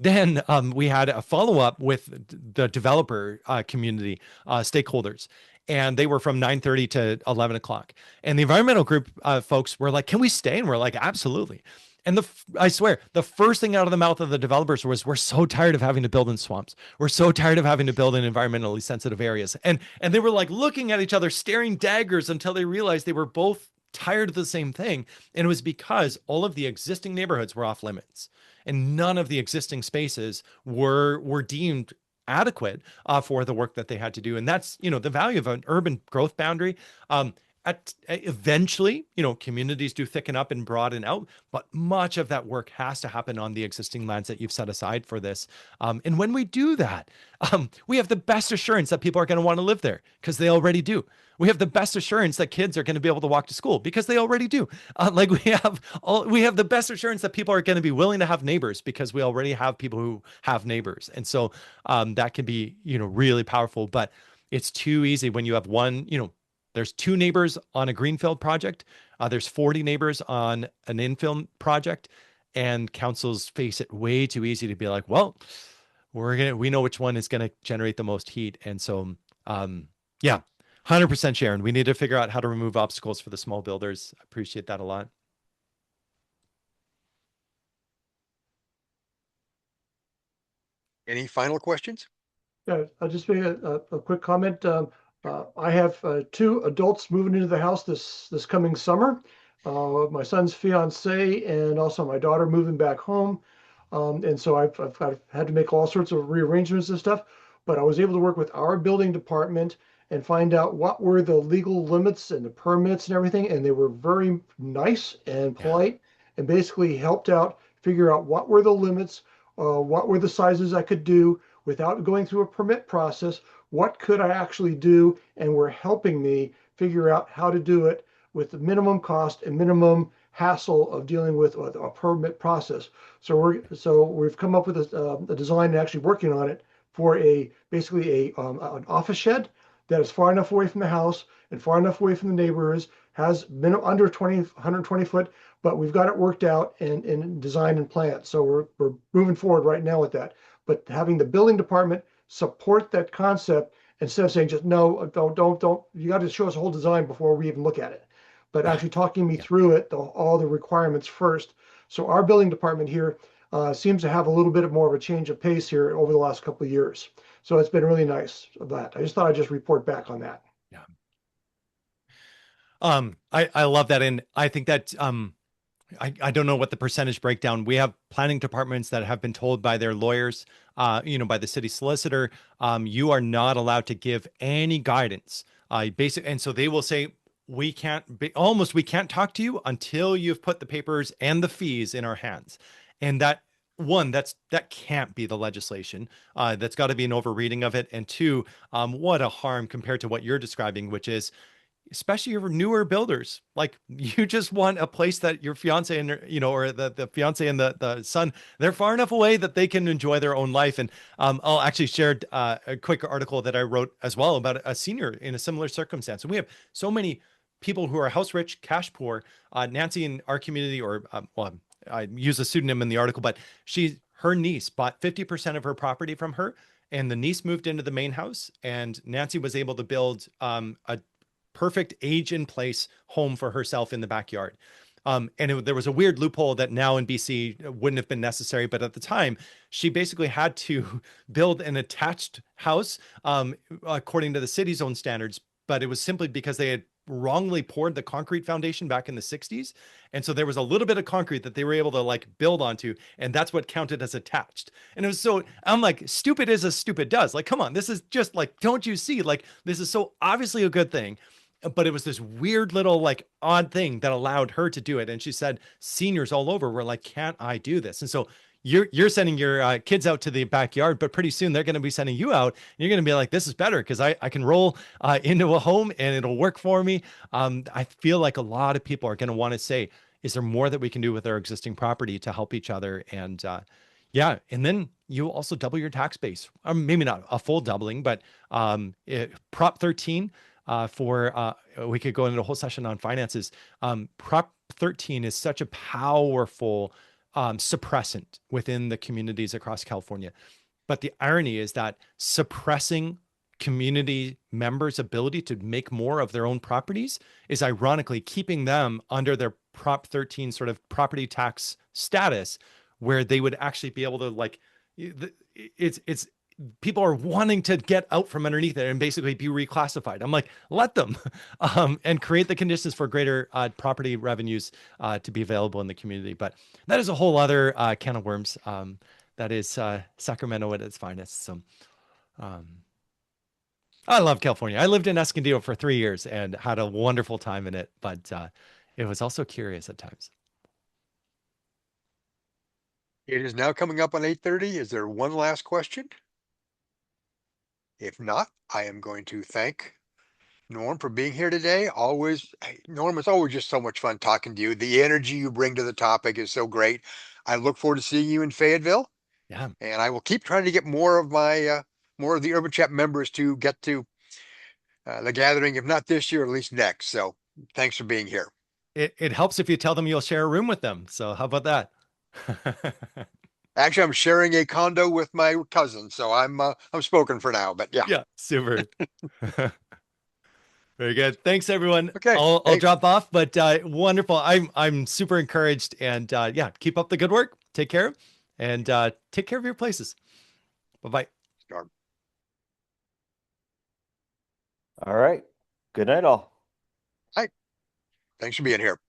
Then we had a follow-up with the developer community stakeholders, and they were from 9:30 to 11 o'clock. And the environmental group folks were like, can we stay? And we're like, absolutely. And I swear, the first thing out of the mouth of the developers was, we're so tired of having to build in swamps. We're so tired of having to build in environmentally sensitive areas. And they were like looking at each other, staring daggers until they realized they were both tired of the same thing. And it was because all of the existing neighborhoods were off limits and none of the existing spaces were deemed adequate for the work that they had to do. And that's, the value of an urban growth boundary. Eventually, communities do thicken up and broaden out, but much of that work has to happen on the existing lands that you've set aside for this. And when we do that, we have the best assurance that people are going to want to live there because they already do. We have the best assurance that kids are going to be able to walk to school because they already do. We have the best assurance that people are going to be willing to have neighbors because we already have people who have neighbors. And so that can be, really powerful, but it's too easy when you have one, there's 2 neighbors on a greenfield project. There's 40 neighbors on an infill project, and councils face it way too easy to be like, well, we know which one is going to generate the most heat. And so, yeah, 100% Sharon, we need to figure out how to remove obstacles for the small builders. I appreciate that a lot. Any final questions? Yeah, I'll just make a quick comment. I have 2 adults moving into the house this coming summer. My son's fiance and also my daughter moving back home. And so I've had to make all sorts of rearrangements and stuff, but I was able to work with our building department and find out what were the legal limits and the permits and everything. And they were very nice and polite and basically helped out figure out what were the limits, what were the sizes I could do without going through a permit process. What could I actually do? And were helping me figure out how to do it with the minimum cost and minimum hassle of dealing with a permit process. So we've come up with a design and actually working on it for basically an office shed that is far enough away from the house and far enough away from the neighbors, has under 120 foot, but we've got it worked out and designed and planned. So we're moving forward right now with that. But having the building department support that concept instead of saying just no, don't, you got to show us a whole design before we even look at it. But actually talking me through it, all the requirements first. So our building department here seems to have a little bit more of a change of pace here over the last couple of years. So it's been really nice of that. I just thought I'd just report back on that. Yeah. I love that. And I think that I don't know what the percentage breakdown. We have planning departments that have been told by their lawyers, by the city solicitor, you are not allowed to give any guidance. And so they will say, we can't talk to you until you've put the papers and the fees in our hands. And that can't be the legislation. That's got to be an overreading of it. And 2, what a harm compared to what you're describing, which is, especially your newer builders, like you just want a place that your fiance and or the fiance and the son, they're far enough away that they can enjoy their own life. And I'll actually share a quick article that I wrote as well about a senior in a similar circumstance. And we have so many people who are house rich, cash poor. Nancy in our community, or I use a pseudonym in the article, but her niece bought 50% of her property from her, and the niece moved into the main house, and Nancy was able to build a perfect age in place home for herself in the backyard. There was a weird loophole that now in BC wouldn't have been necessary, but at the time, she basically had to build an attached house according to the city's own standards. But it was simply because they had wrongly poured the concrete foundation back in the 60s. And so there was a little bit of concrete that they were able to like build onto, and that's what counted as attached. And it was so, I'm like, stupid is as stupid does. Like, come on, this is just like, don't you see? Like, this is so obviously a good thing. But it was this weird little like odd thing that allowed her to do it. And she said, seniors all over were like, can't I do this? And so you're sending your kids out to the backyard, but pretty soon they're going to be sending you out. And you're going to be like, this is better because I can roll into a home and it'll work for me. I feel like a lot of people are going to want to say, is there more that we can do with our existing property to help each other? And yeah, and then you also double your tax base. Maybe not a full doubling, but Prop 13 we could go into a whole session on finances. Prop 13 is such a powerful suppressant within the communities across California. But the irony is that suppressing community members' ability to make more of their own properties is ironically keeping them under their Prop 13 sort of property tax status, where they would actually be able to like, it's people are wanting to get out from underneath it and basically be reclassified. I'm like, let them, and create the conditions for greater property revenues to be available in the community. But that is a whole other can of worms. That is Sacramento at its finest. So I love California. I lived in Escondido for 3 years and had a wonderful time in it, but it was also curious at times. It is now coming up on 8:30. Is there one last question? If not, I am going to thank Norm for being here today. Norm, it's always just so much fun talking to you. The energy you bring to the topic is so great. I look forward to seeing you in Fayetteville. Yeah. And I will keep trying to get more of the Urban Chat members to get to the gathering, if not this year, at least next. So thanks for being here. It helps if you tell them you'll share a room with them. So how about that? Actually, I'm sharing a condo with my cousin, so I'm spoken for now. But yeah. Yeah, super. Very good. Thanks, everyone. Okay. I'll Hey, drop off, but wonderful. I'm super encouraged, and yeah, keep up the good work. Take care, and take care of your places. Bye bye. Storm. All right. Good night, all. Hi. Thanks for being here.